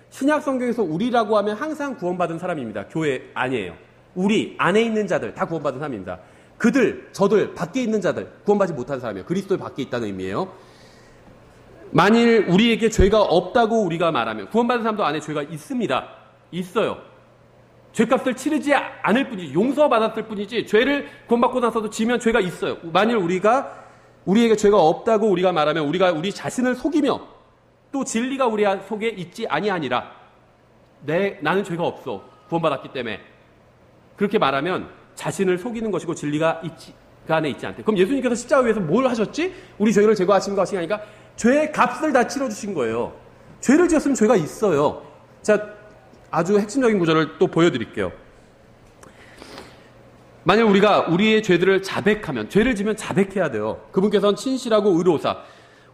신약 성경에서 우리라고 하면 항상 구원받은 사람입니다. 교회 아니에요. 우리 안에 있는 자들 다 구원받은 사람입니다. 그들, 저들, 밖에 있는 자들 구원받지 못한 사람이에요. 그리스도의 밖에 있다는 의미예요. 만일 우리에게 죄가 없다고 우리가 말하면, 구원받은 사람도 안에 죄가 있습니다. 있어요. 죄값을 치르지 않을 뿐이지, 용서받았을 뿐이지 죄를 구원받고 나서도 지면 죄가 있어요. 만일 우리에게 죄가 없다고 우리가 말하면 우리가 우리 자신을 속이며 또 진리가 우리 속에 있지 아니하니라. 나는 죄가 없어. 구원받았기 때문에. 그렇게 말하면 자신을 속이는 것이고 진리가 안에 있지 않대. 그럼 예수님께서 십자가 위에서 뭘 하셨지? 우리 죄를 제거하신 것이 아니니까 죄의 값을 다 치러주신 거예요. 죄를 지었으면 죄가 있어요. 자, 아주 핵심적인 구절을 또 보여드릴게요. 만약 우리가 우리의 죄들을 자백하면, 죄를 지면 자백해야 돼요. 그분께서는 친실하고 의로우사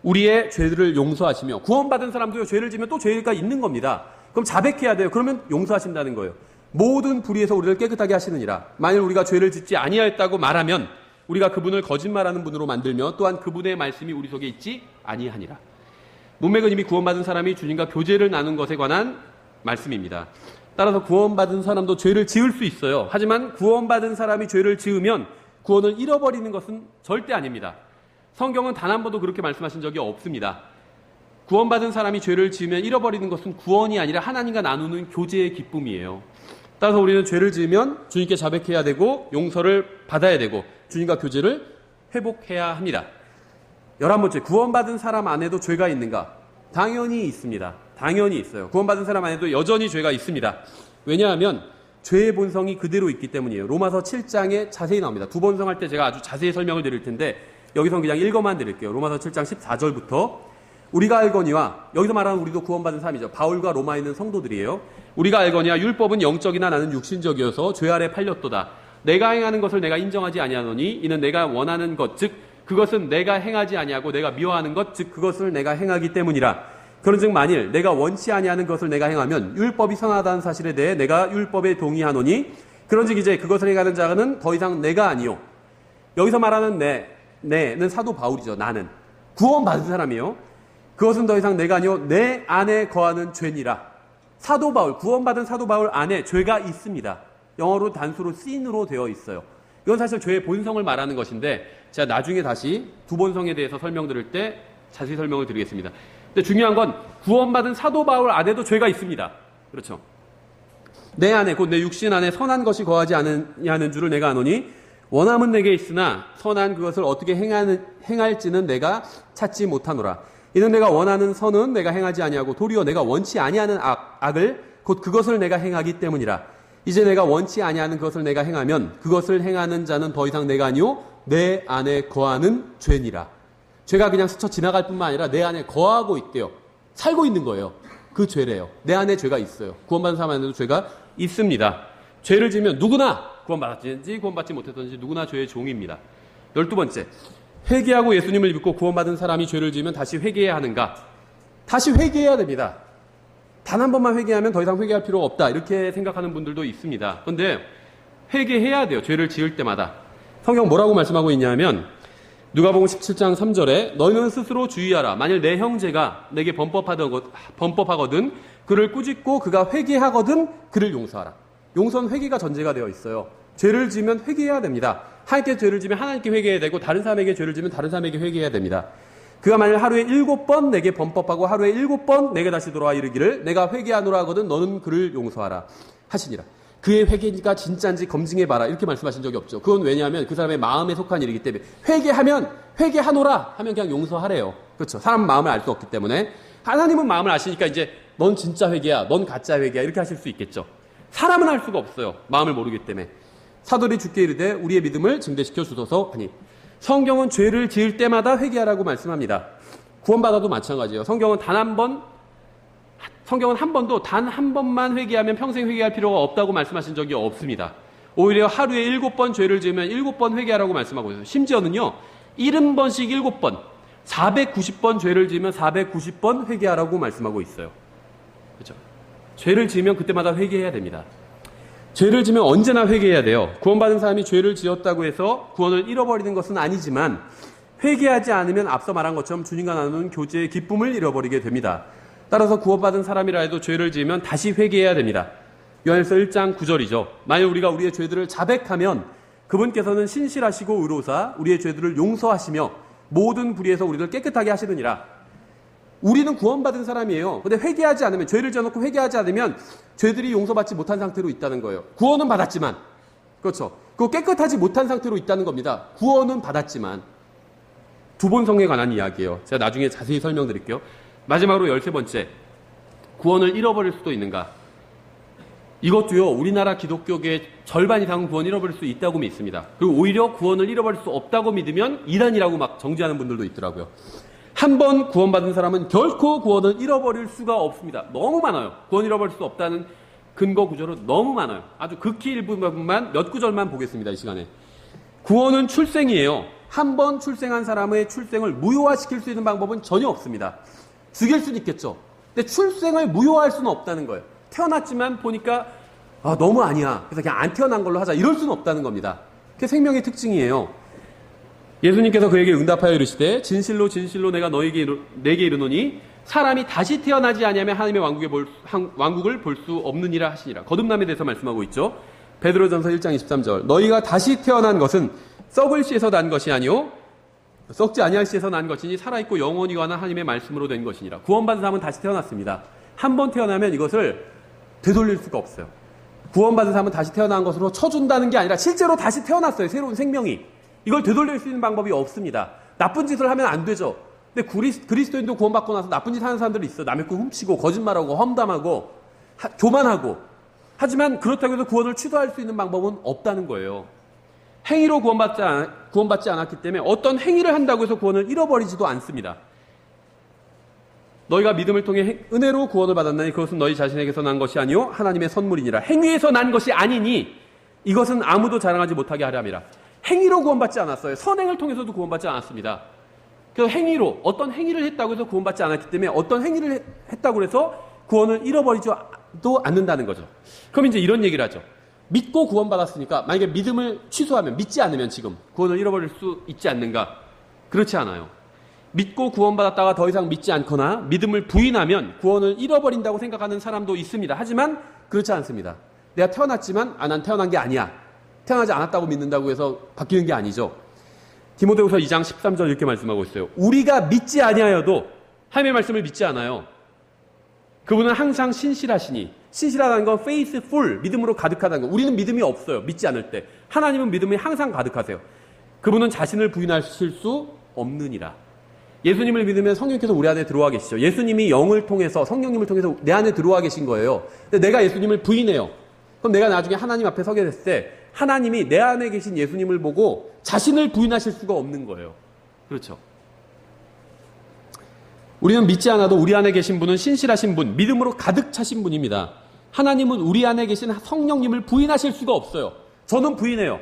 우리의 죄들을 용서하시며, 구원받은 사람도 죄를 지면 또 죄가 있는 겁니다. 그럼 자백해야 돼요. 그러면 용서하신다는 거예요. 모든 불의에서 우리를 깨끗하게 하시느니라. 만일 우리가 죄를 짓지 아니하였다고 말하면 우리가 그분을 거짓말하는 분으로 만들며 또한 그분의 말씀이 우리 속에 있지 아니하니라. 문맥은 이미 구원받은 사람이 주님과 교제를 나눈 것에 관한 말씀입니다. 따라서 구원받은 사람도 죄를 지을 수 있어요. 하지만 구원받은 사람이 죄를 지으면 구원을 잃어버리는 것은 절대 아닙니다. 성경은 단 한 번도 그렇게 말씀하신 적이 없습니다. 구원받은 사람이 죄를 지으면 잃어버리는 것은 구원이 아니라 하나님과 나누는 교제의 기쁨이에요. 따라서 우리는 죄를 지으면 주님께 자백해야 되고 용서를 받아야 되고 주님과 교제를 회복해야 합니다. 11번째, 구원받은 사람 안에도 죄가 있는가? 당연히 있습니다. 당연히 있어요. 구원받은 사람 안에도 여전히 죄가 있습니다. 왜냐하면 죄의 본성이 그대로 있기 때문이에요. 로마서 7장에 자세히 나옵니다. 두 번성할 때 제가 아주 자세히 설명을 드릴 텐데 여기서 그냥 읽어만 드릴게요. 로마서 7장 14절부터 우리가 알거니와, 여기서 말하는 우리도 구원받은 사람이죠. 바울과 로마에 있는 성도들이에요. 우리가 알거니와 율법은 영적이나 나는 육신적이어서 죄 아래 팔렸도다. 내가 행하는 것을 내가 인정하지 아니하노니 이는 내가 원하는 것 즉 그것은 내가 행하지 아니하고 내가 미워하는 것 즉 그것을 내가 행하기 때문이라. 그런즉 만일 내가 원치 아니하는 것을 내가 행하면 율법이 선하다는 사실에 대해 내가 율법에 동의하노니 그런즉 이제 그것을 행하는 자는 더 이상 내가 아니요. 여기서 말하는 내는 사도 바울이죠. 나는 구원받은 사람이요. 그것은 더 이상 내가 아니요 내 안에 거하는 죄니라. 사도 바울, 구원받은 사도 바울 안에 죄가 있습니다. 영어로 단수로 sin으로 되어 있어요. 이건 사실 죄의 본성을 말하는 것인데 제가 나중에 다시 두 본성에 대해서 설명드릴 때 자세히 설명을 드리겠습니다. 근데 중요한 건 구원받은 사도 바울 안에도 죄가 있습니다. 그렇죠. 내 안에 곧 내 육신 안에 선한 것이 거하지 않느냐는 줄을 내가 아노니 원함은 내게 있으나 선한 그것을 어떻게 행할지는 내가 찾지 못하노라. 이는 내가 원하는 선은 내가 행하지 아니하고 도리어 내가 원치 아니하는 악을 곧 그것을 내가 행하기 때문이라. 이제 내가 원치 아니하는 것을 내가 행하면 그것을 행하는 자는 더 이상 내가 아니요 내 안에 거하는 죄니라. 죄가 그냥 스쳐 지나갈 뿐만 아니라 내 안에 거하고 있대요. 살고 있는 거예요. 그 죄래요. 내 안에 죄가 있어요. 구원받은 사람 안에도 죄가 있습니다. 죄를 지으면 누구나 구원받았든지 구원받지 못했든지 누구나 죄의 종입니다. 12번째, 회개하고 예수님을 믿고 구원받은 사람이 죄를 지으면 다시 회개해야 하는가? 다시 회개해야 됩니다. 단 한 번만 회개하면 더 이상 회개할 필요가 없다. 이렇게 생각하는 분들도 있습니다. 그런데 회개해야 돼요. 죄를 지을 때마다. 성경 뭐라고 말씀하고 있냐면 누가복음 17장 3절에 너희는 스스로 주의하라. 만일 내 형제가 내게 범법하거든 그를 꾸짖고 그가 회개하거든 그를 용서하라. 용서는 회개가 전제가 되어 있어요. 죄를 지으면 회개해야 됩니다. 하나님께 죄를 지면 하나님께 회개해야 되고 다른 사람에게 죄를 지면 다른 사람에게 회개해야 됩니다. 그가 만일 하루에 7번 내게 범법하고 하루에 7번 내게 다시 돌아와 이르기를 내가 회개하노라 하거든 너는 그를 용서하라 하시니라. 그의 회개가 진짜인지 검증해봐라 이렇게 말씀하신 적이 없죠. 그건 왜냐하면 그 사람의 마음에 속한 일이기 때문에 회개하노라 하면 그냥 용서하래요. 그렇죠. 사람 마음을 알 수 없기 때문에. 하나님은 마음을 아시니까 이제 넌 진짜 회개야, 넌 가짜 회개야 이렇게 하실 수 있겠죠. 사람은 할 수가 없어요. 마음을 모르기 때문에. 사도들이 주께 이르되 우리의 믿음을 증대시켜 주소서 하니, 성경은 죄를 지을 때마다 회개하라고 말씀합니다. 구원받아도 마찬가지예요. 성경은 한 번도 단 한 번만 회개하면 평생 회개할 필요가 없다고 말씀하신 적이 없습니다. 오히려 하루에 7번 죄를 지으면 7번 회개하라고 말씀하고 있어요. 심지어는요, 70번씩 7번, 490번 죄를 지으면 490번 회개하라고 말씀하고 있어요. 그렇죠? 죄를 지으면 그때마다 회개해야 됩니다. 죄를 지으면 언제나 회개해야 돼요. 구원받은 사람이 죄를 지었다고 해서 구원을 잃어버리는 것은 아니지만, 회개하지 않으면 앞서 말한 것처럼 주님과 나누는 교제의 기쁨을 잃어버리게 됩니다. 따라서 구원받은 사람이라 해도 죄를 지으면 다시 회개해야 됩니다. 요한일서 1장 9절이죠. 만약 우리가 우리의 죄들을 자백하면 그분께서는 신실하시고 의로사 우리의 죄들을 용서하시며 모든 불의에서 우리를 깨끗하게 하시느니라. 우리는 구원받은 사람이에요. 근데 회개하지 않으면, 죄를 지어놓고 회개하지 않으면 죄들이 용서받지 못한 상태로 있다는 거예요. 구원은 받았지만, 그렇죠. 그거 깨끗하지 못한 상태로 있다는 겁니다. 구원은 받았지만. 두 번 성에 관한 이야기예요. 제가 나중에 자세히 설명드릴게요. 마지막으로 13번째, 구원을 잃어버릴 수도 있는가? 이것도요, 우리나라 기독교계의 절반 이상은 구원 잃어버릴 수 있다고 믿습니다. 그리고 오히려 구원을 잃어버릴 수 없다고 믿으면 이단이라고 막 정죄하는 분들도 있더라고요. 한 번 구원받은 사람은 결코 구원을 잃어버릴 수가 없습니다. 너무 많아요. 구원 잃어버릴 수 없다는 근거 구절은 너무 많아요. 아주 극히 일부분만, 몇 구절만 보겠습니다, 이 시간에. 구원은 출생이에요. 한 번 출생한 사람의 출생을 무효화시킬 수 있는 방법은 전혀 없습니다. 죽일 수는 있겠죠. 근데 출생을 무효화할 수는 없다는 거예요. 태어났지만 보니까 너무 아니야, 그래서 그냥 안 태어난 걸로 하자, 이럴 수는 없다는 겁니다. 그게 생명의 특징이에요. 예수님께서 그에게 응답하여 이르시되 진실로 진실로 내가 내게 이르노니 사람이 다시 태어나지 아니하면 하나님의 왕국을 볼 수 없느니라 하시니라. 거듭남에 대해서 말씀하고 있죠. 베드로전서 1장 23절 너희가 다시 태어난 것은 썩을 씨에서 난 것이 아니요 썩지 아니할 씨에서 난 것이니 살아있고 영원히 관한 하나님의 말씀으로 된 것이니라. 구원받은 사람은 다시 태어났습니다. 한 번 태어나면 이것을 되돌릴 수가 없어요. 구원받은 사람은 다시 태어난 것으로 쳐준다는 게 아니라 실제로 다시 태어났어요. 새로운 생명이. 이걸 되돌릴 수 있는 방법이 없습니다. 나쁜 짓을 하면 안 되죠. 근데 그리스도인도 구원받고 나서 나쁜 짓 하는 사람들이 있어. 남의 거 훔치고 거짓말하고 험담하고 교만하고. 하지만 그렇다고 해서 구원을 취소할 수 있는 방법은 없다는 거예요. 행위로 구원받지 않았기 때문에 어떤 행위를 한다고 해서 구원을 잃어버리지도 않습니다. 너희가 믿음을 통해 은혜로 구원을 받았나니 그것은 너희 자신에게서 난 것이 아니요 하나님의 선물이니라. 행위에서 난 것이 아니니 이것은 아무도 자랑하지 못하게 하려 함이라. 행위로 구원받지 않았어요. 선행을 통해서도 구원받지 않았습니다. 그래서 행위로, 어떤 행위를 했다고 해서 구원받지 않았기 때문에 어떤 행위를 했다고 해서 구원을 잃어버리지도 않는다는 거죠. 그럼 이제 이런 얘기를 하죠. 믿고 구원받았으니까 만약에 믿음을 취소하면, 믿지 않으면 지금 구원을 잃어버릴 수 있지 않는가? 그렇지 않아요. 믿고 구원받았다가 더 이상 믿지 않거나 믿음을 부인하면 구원을 잃어버린다고 생각하는 사람도 있습니다. 하지만 그렇지 않습니다. 내가 태어났지만 난 태어난 게 아니야. 태어나지 않았다고 믿는다고 해서 바뀌는 게 아니죠. 디모데후서 2장 13절 이렇게 말씀하고 있어요. 우리가 믿지 아니하여도 하나님의 말씀을 믿지 않아요. 그분은 항상 신실하시니, 신실하다는 건 faithful, 믿음으로 가득하다는 거. 우리는 믿음이 없어요. 믿지 않을 때. 하나님은 믿음이 항상 가득하세요. 그분은 자신을 부인하실 수 없느니라. 예수님을 믿으면 성령께서 우리 안에 들어와 계시죠. 예수님이 영을 통해서, 성령님을 통해서 내 안에 들어와 계신 거예요. 근데 내가 예수님을 부인해요. 그럼 내가 나중에 하나님 앞에 서게 됐을 때 하나님이 내 안에 계신 예수님을 보고 자신을 부인하실 수가 없는 거예요. 그렇죠. 우리는 믿지 않아도 우리 안에 계신 분은 신실하신 분, 믿음으로 가득 차신 분입니다. 하나님은 우리 안에 계신 성령님을 부인하실 수가 없어요. 저는 부인해요.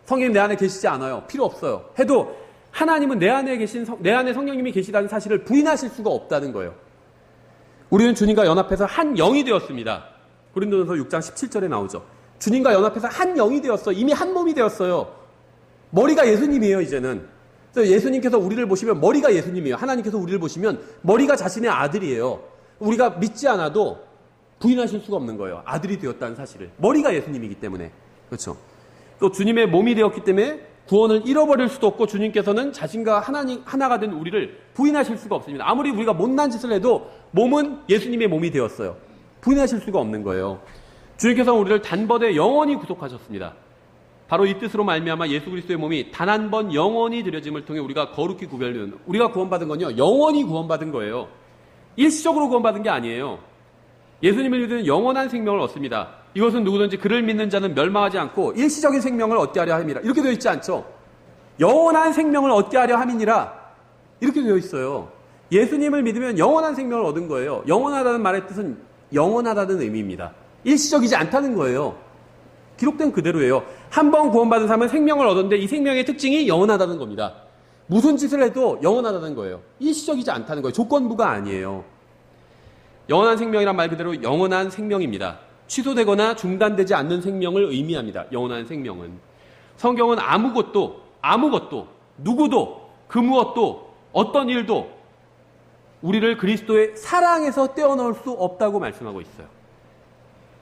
성령님 내 안에 계시지 않아요. 필요 없어요. 해도 하나님은 내 안에 성령님이 계시다는 사실을 부인하실 수가 없다는 거예요. 우리는 주님과 연합해서 한 영이 되었습니다. 고린도전서 6장 17절에 나오죠. 주님과 연합해서 한 영이 되었어요. 이미 한 몸이 되었어요. 머리가 예수님이에요, 이제는. 그래서 예수님께서 우리를 보시면 머리가 예수님이에요. 하나님께서 우리를 보시면 머리가 자신의 아들이에요. 우리가 믿지 않아도 부인하실 수가 없는 거예요. 아들이 되었다는 사실을. 머리가 예수님이기 때문에. 그렇죠. 또 주님의 몸이 되었기 때문에 구원을 잃어버릴 수도 없고 주님께서는 자신과 하나가 된 우리를 부인하실 수가 없습니다. 아무리 우리가 못난 짓을 해도 몸은 예수님의 몸이 되었어요. 부인하실 수가 없는 거예요. 주님께서 우리를 단번에 영원히 구속하셨습니다. 바로 이 뜻으로 말미암아 예수 그리스도의 몸이 단 한 번 영원히 드려짐을 통해 우리가 거룩히 구별되는, 우리가 구원받은 건요, 영원히 구원받은 거예요. 일시적으로 구원받은 게 아니에요. 예수님을 믿으면 영원한 생명을 얻습니다. 이것은 누구든지 그를 믿는 자는 멸망하지 않고 일시적인 생명을 얻게 하려 함이라. 이렇게 되어 있지 않죠? 영원한 생명을 얻게 하려 함이니라. 이렇게 되어 있어요. 예수님을 믿으면 영원한 생명을 얻은 거예요. 영원하다는 말의 뜻은 영원하다는 의미입니다. 일시적이지 않다는 거예요. 기록된 그대로예요. 한 번 구원받은 사람은 생명을 얻었는데 이 생명의 특징이 영원하다는 겁니다. 무슨 짓을 해도 영원하다는 거예요. 일시적이지 않다는 거예요. 조건부가 아니에요. 영원한 생명이란 말 그대로 영원한 생명입니다. 취소되거나 중단되지 않는 생명을 의미합니다. 영원한 생명은. 성경은 아무것도, 누구도, 그 무엇도, 어떤 일도 우리를 그리스도의 사랑에서 떼어놓을 수 없다고 말씀하고 있어요.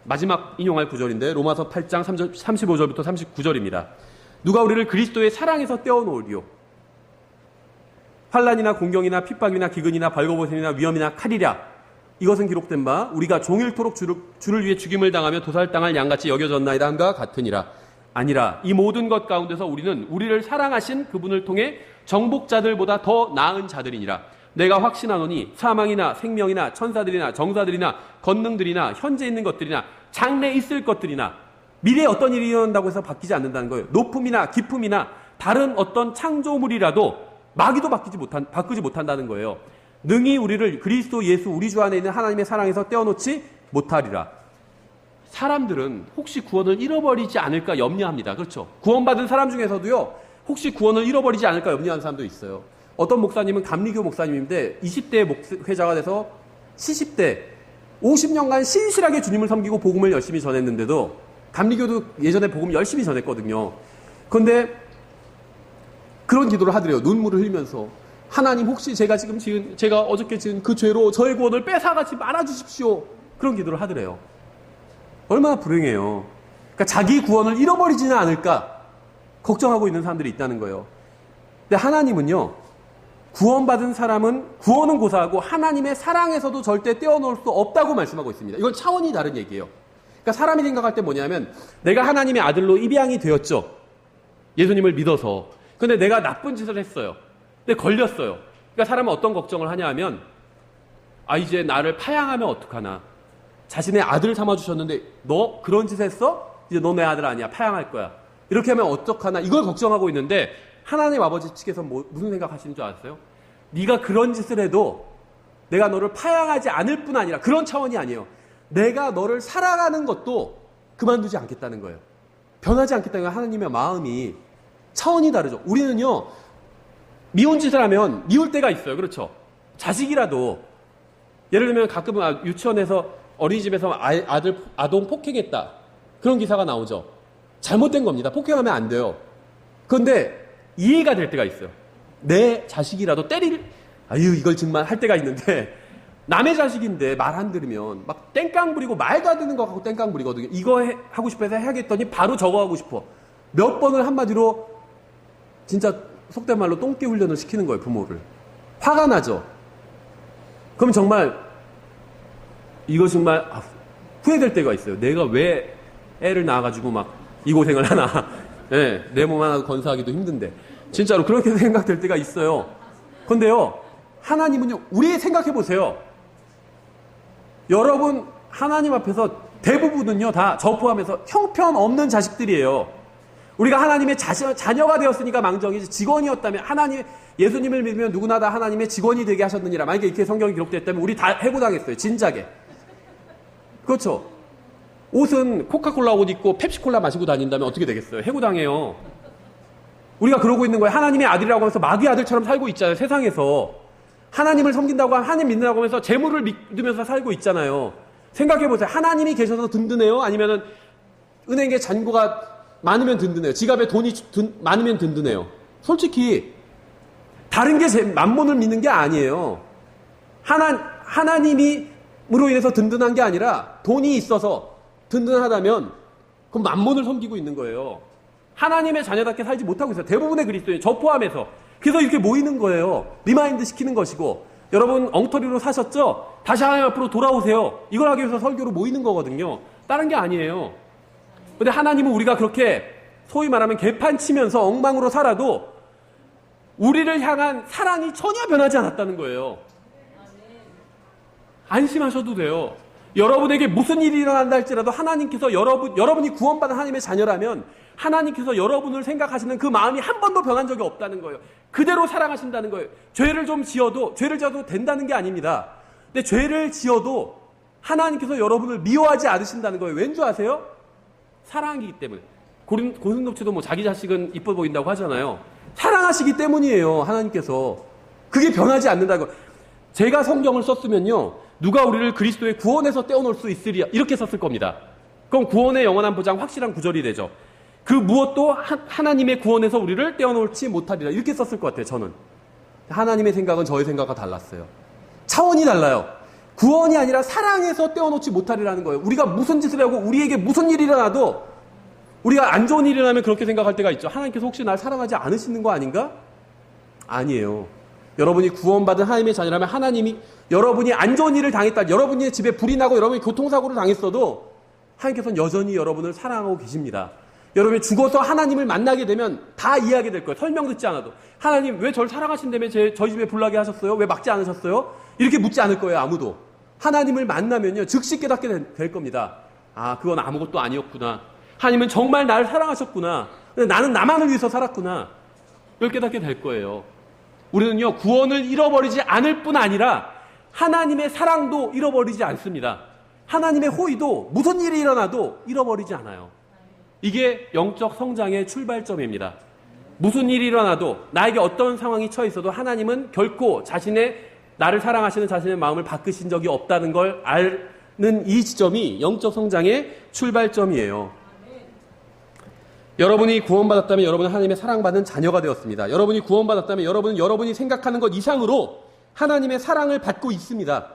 마지막 인용할 구절인데 로마서 8장 35절부터 39절입니다. 누가 우리를 그리스도의 사랑에서 떼어놓으리요? 환난이나 공경이나 핍박이나 기근이나 벌거벗음이나 위험이나 칼이랴. 이것은 기록된 바 우리가 종일토록 주를 위해 죽임을 당하며 도살당할 양같이 여겨졌나이다 함과 같으니라. 아니라 이 모든 것 가운데서 우리는 우리를 사랑하신 그분을 통해 정복자들보다 더 나은 자들이니라. 내가 확신하노니 사망이나 생명이나 천사들이나 정사들이나 권능들이나 현재 있는 것들이나 장래 있을 것들이나 미래에 어떤 일이 일어난다고 해서 바뀌지 않는다는 거예요. 높음이나 깊음이나 다른 어떤 창조물이라도 마귀도 바꾸지 못한다는 거예요. 능히 우리를 그리스도 예수 우리 주 안에 있는 하나님의 사랑에서 떼어놓지 못하리라. 사람들은 혹시 구원을 잃어버리지 않을까 염려합니다. 그렇죠? 구원받은 사람 중에서도요, 혹시 구원을 잃어버리지 않을까 염려하는 사람도 있어요. 어떤 목사님은 감리교 목사님인데 20대 목회자가 돼서 70대 50년간 신실하게 주님을 섬기고 복음을 열심히 전했는데도, 감리교도 예전에 복음 열심히 전했거든요. 그런데 그런 기도를 하더래요. 눈물을 흘리면서 하나님 혹시 제가 어저께 지은 그 죄로 저의 구원을 뺏어가지 말아주십시오. 그런 기도를 하더래요. 얼마나 불행해요. 그러니까 자기 구원을 잃어버리지는 않을까 걱정하고 있는 사람들이 있다는 거예요. 근데 하나님은요, 구원받은 사람은 구원은 고사하고 하나님의 사랑에서도 절대 떼어놓을 수 없다고 말씀하고 있습니다. 이건 차원이 다른 얘기예요. 그러니까 사람이 생각할 때 뭐냐면, 내가 하나님의 아들로 입양이 되었죠. 예수님을 믿어서. 근데 내가 나쁜 짓을 했어요. 근데 걸렸어요. 그러니까 사람은 어떤 걱정을 하냐 하면, 이제 나를 파양하면 어떡하나. 자신의 아들 삼아주셨는데 너 그런 짓 했어? 이제 너 내 아들 아니야. 파양할 거야. 이렇게 하면 어떡하나. 이걸 걱정하고 있는데, 하나님 아버지 측에서 무슨 생각하시는 줄 아세요? 네가 그런 짓을 해도 내가 너를 파양하지 않을 뿐 아니라, 그런 차원이 아니에요. 내가 너를 사랑하는 것도 그만두지 않겠다는 거예요. 변하지 않겠다는 거예요. 하나님의 마음이. 차원이 다르죠. 우리는요, 미운 짓을 하면 미울 때가 있어요. 그렇죠? 자식이라도, 예를 들면 가끔은 유치원에서, 어린이집에서 아동 폭행했다. 그런 기사가 나오죠. 잘못된 겁니다. 폭행하면 안 돼요. 그런데 이해가 될 때가 있어요. 내 자식이라도 이걸 정말 할 때가 있는데, 남의 자식인데 말 안 들으면 막 땡깡 부리고, 말도 안 되는 거 갖고 땡깡 부리거든요. 이거 하고 싶어서 해야겠더니 바로 저거 하고 싶어. 몇 번을 한마디로 진짜 속된 말로 똥개 훈련을 시키는 거예요, 부모를. 화가 나죠. 그럼 이거 정말 후회될 때가 있어요. 내가 왜 애를 낳아가지고 막 이 고생을 하나. 네, 내 몸 하나 건사하기도 힘든데. 진짜로 그렇게 생각될 때가 있어요. 그런데요, 하나님은요, 우리 생각해보세요. 여러분, 하나님 앞에서 대부분은요, 다 저 포함해서 형편없는 자식들이에요. 우리가 하나님의 자녀가 되었으니까 망정이지, 직원이었다면, 예수님을 믿으면 누구나 다 하나님의 직원이 되게 하셨느니라. 만약에 이렇게 성경이 기록됐다면 우리 다 해고당했어요. 진작에. 그렇죠? 옷은 코카콜라 옷 입고 펩시콜라 마시고 다닌다면 어떻게 되겠어요? 해고당해요. 우리가 그러고 있는 거예요. 하나님의 아들이라고 하면서 마귀 아들처럼 살고 있잖아요. 세상에서. 하나님을 섬긴다고 하면, 하나님 믿는다고 하면서 재물을 믿으면서 살고 있잖아요. 생각해보세요. 하나님이 계셔서 든든해요? 아니면은 은행에 잔고가 많으면 든든해요? 지갑에 돈이 많으면 든든해요? 솔직히 다른 게 만몬을 믿는 게 아니에요. 하나님으로 인해서 든든한 게 아니라, 돈이 있어서 든든하다면 그럼 만몬을 섬기고 있는 거예요. 하나님의 자녀답게 살지 못하고 있어요. 대부분의 그리스도인, 저 포함해서. 그래서 이렇게 모이는 거예요. 리마인드 시키는 것이고, 여러분 엉터리로 사셨죠? 다시 하나님 앞으로 돌아오세요. 이걸 하기 위해서 설교로 모이는 거거든요. 다른 게 아니에요. 근데 하나님은 우리가 그렇게 소위 말하면 개판 치면서 엉망으로 살아도 우리를 향한 사랑이 전혀 변하지 않았다는 거예요. 안심하셔도 돼요. 여러분에게 무슨 일이 일어난다 할지라도 하나님께서 여러분이 구원받은 하나님의 자녀라면 하나님께서 여러분을 생각하시는 그 마음이 한 번도 변한 적이 없다는 거예요. 그대로 사랑하신다는 거예요. 죄를 지어도 된다는 게 아닙니다. 근데 죄를 지어도 하나님께서 여러분을 미워하지 않으신다는 거예요. 왠 줄 아세요? 사랑이기 때문에. 고슴도치도 자기 자식은 이뻐 보인다고 하잖아요. 사랑하시기 때문이에요. 하나님께서. 그게 변하지 않는다고. 제가 성경을 썼으면요, 누가 우리를 그리스도의 구원에서 떼어놓을 수 있으리야, 이렇게 썼을 겁니다. 그럼 구원의 영원한 보장, 확실한 구절이 되죠. 그 무엇도 하나님의 구원에서 우리를 떼어놓지 못하리라, 이렇게 썼을 것 같아요. 저는. 하나님의 생각은 저의 생각과 달랐어요. 차원이 달라요. 구원이 아니라 사랑에서 떼어놓지 못하리라는 거예요. 우리가 무슨 짓을 하고 우리에게 무슨 일이 일어나도 우리가 안 좋은 일이 일어나면 그렇게 생각할 때가 있죠. 하나님께서 혹시 날 사랑하지 않으시는 거 아닌가? 아니에요. 여러분이 구원받은 하나님의 자녀라면 하나님이 여러분이 안 좋은 일을 당했다, 여러분의 집에 불이 나고 여러분이 교통사고를 당했어도 하나님께서는 여전히 여러분을 사랑하고 계십니다. 여러분이 죽어서 하나님을 만나게 되면 다 이해하게 될 거예요. 설명 듣지 않아도. 하나님 왜 저를 사랑하신다며 저희 집에 불 나게 하셨어요? 왜 막지 않으셨어요? 이렇게 묻지 않을 거예요. 아무도. 하나님을 만나면요, 즉시 깨닫게 될 겁니다. 아, 그건 아무것도 아니었구나. 하나님은 정말 나를 사랑하셨구나. 근데 나는 나만을 위해서 살았구나. 이걸 깨닫게 될 거예요. 우리는요, 구원을 잃어버리지 않을 뿐 아니라 하나님의 사랑도 잃어버리지 않습니다. 하나님의 호의도 무슨 일이 일어나도 잃어버리지 않아요. 이게 영적 성장의 출발점입니다. 무슨 일이 일어나도 나에게 어떤 상황이 처해 있어도 하나님은 결코 나를 사랑하시는 자신의 마음을 바꾸신 적이 없다는 걸 아는 이 지점이 영적 성장의 출발점이에요. 여러분이 구원받았다면 여러분은 하나님의 사랑받는 자녀가 되었습니다. 여러분이 구원받았다면 여러분은 여러분이 생각하는 것 이상으로 하나님의 사랑을 받고 있습니다.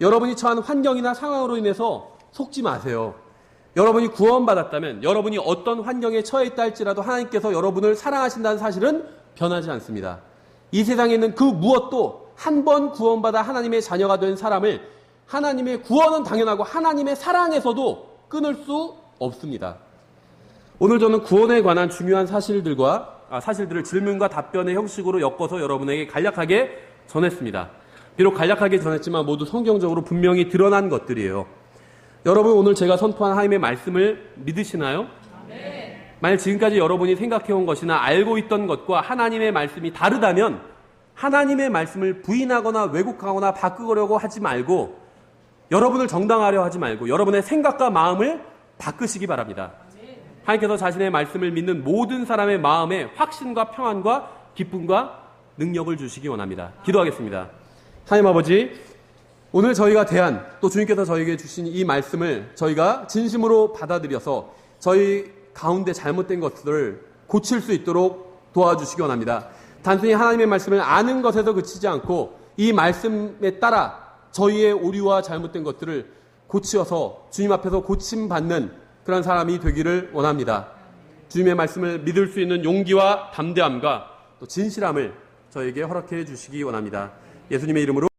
여러분이 처한 환경이나 상황으로 인해서 속지 마세요. 여러분이 구원받았다면 여러분이 어떤 환경에 처해 있다 할지라도 하나님께서 여러분을 사랑하신다는 사실은 변하지 않습니다. 이 세상에 있는 그 무엇도 한 번 구원받아 하나님의 자녀가 된 사람을 하나님의 구원은 당연하고 하나님의 사랑에서도 끊을 수 없습니다. 오늘 저는 구원에 관한 중요한 사실들을 질문과 답변의 형식으로 엮어서 여러분에게 간략하게 전했습니다. 비록 간략하게 전했지만 모두 성경적으로 분명히 드러난 것들이에요. 여러분, 오늘 제가 선포한 하나님의 말씀을 믿으시나요? 네. 만약 지금까지 여러분이 생각해온 것이나 알고 있던 것과 하나님의 말씀이 다르다면 하나님의 말씀을 부인하거나 왜곡하거나 바꾸려고 하지 말고, 여러분을 정당화하려 하지 말고 여러분의 생각과 마음을 바꾸시기 바랍니다. 하나님께서 자신의 말씀을 믿는 모든 사람의 마음에 확신과 평안과 기쁨과 능력을 주시기 원합니다. 기도하겠습니다. 하나님 아버지, 오늘 저희가 또 주님께서 저희에게 주신 이 말씀을 저희가 진심으로 받아들여서 저희 가운데 잘못된 것들을 고칠 수 있도록 도와주시기 원합니다. 단순히 하나님의 말씀을 아는 것에서 그치지 않고 이 말씀에 따라 저희의 오류와 잘못된 것들을 고치어서 주님 앞에서 고침받는 그런 사람이 되기를 원합니다. 주님의 말씀을 믿을 수 있는 용기와 담대함과 또 진실함을 저에게 허락해 주시기 원합니다. 예수님의 이름으로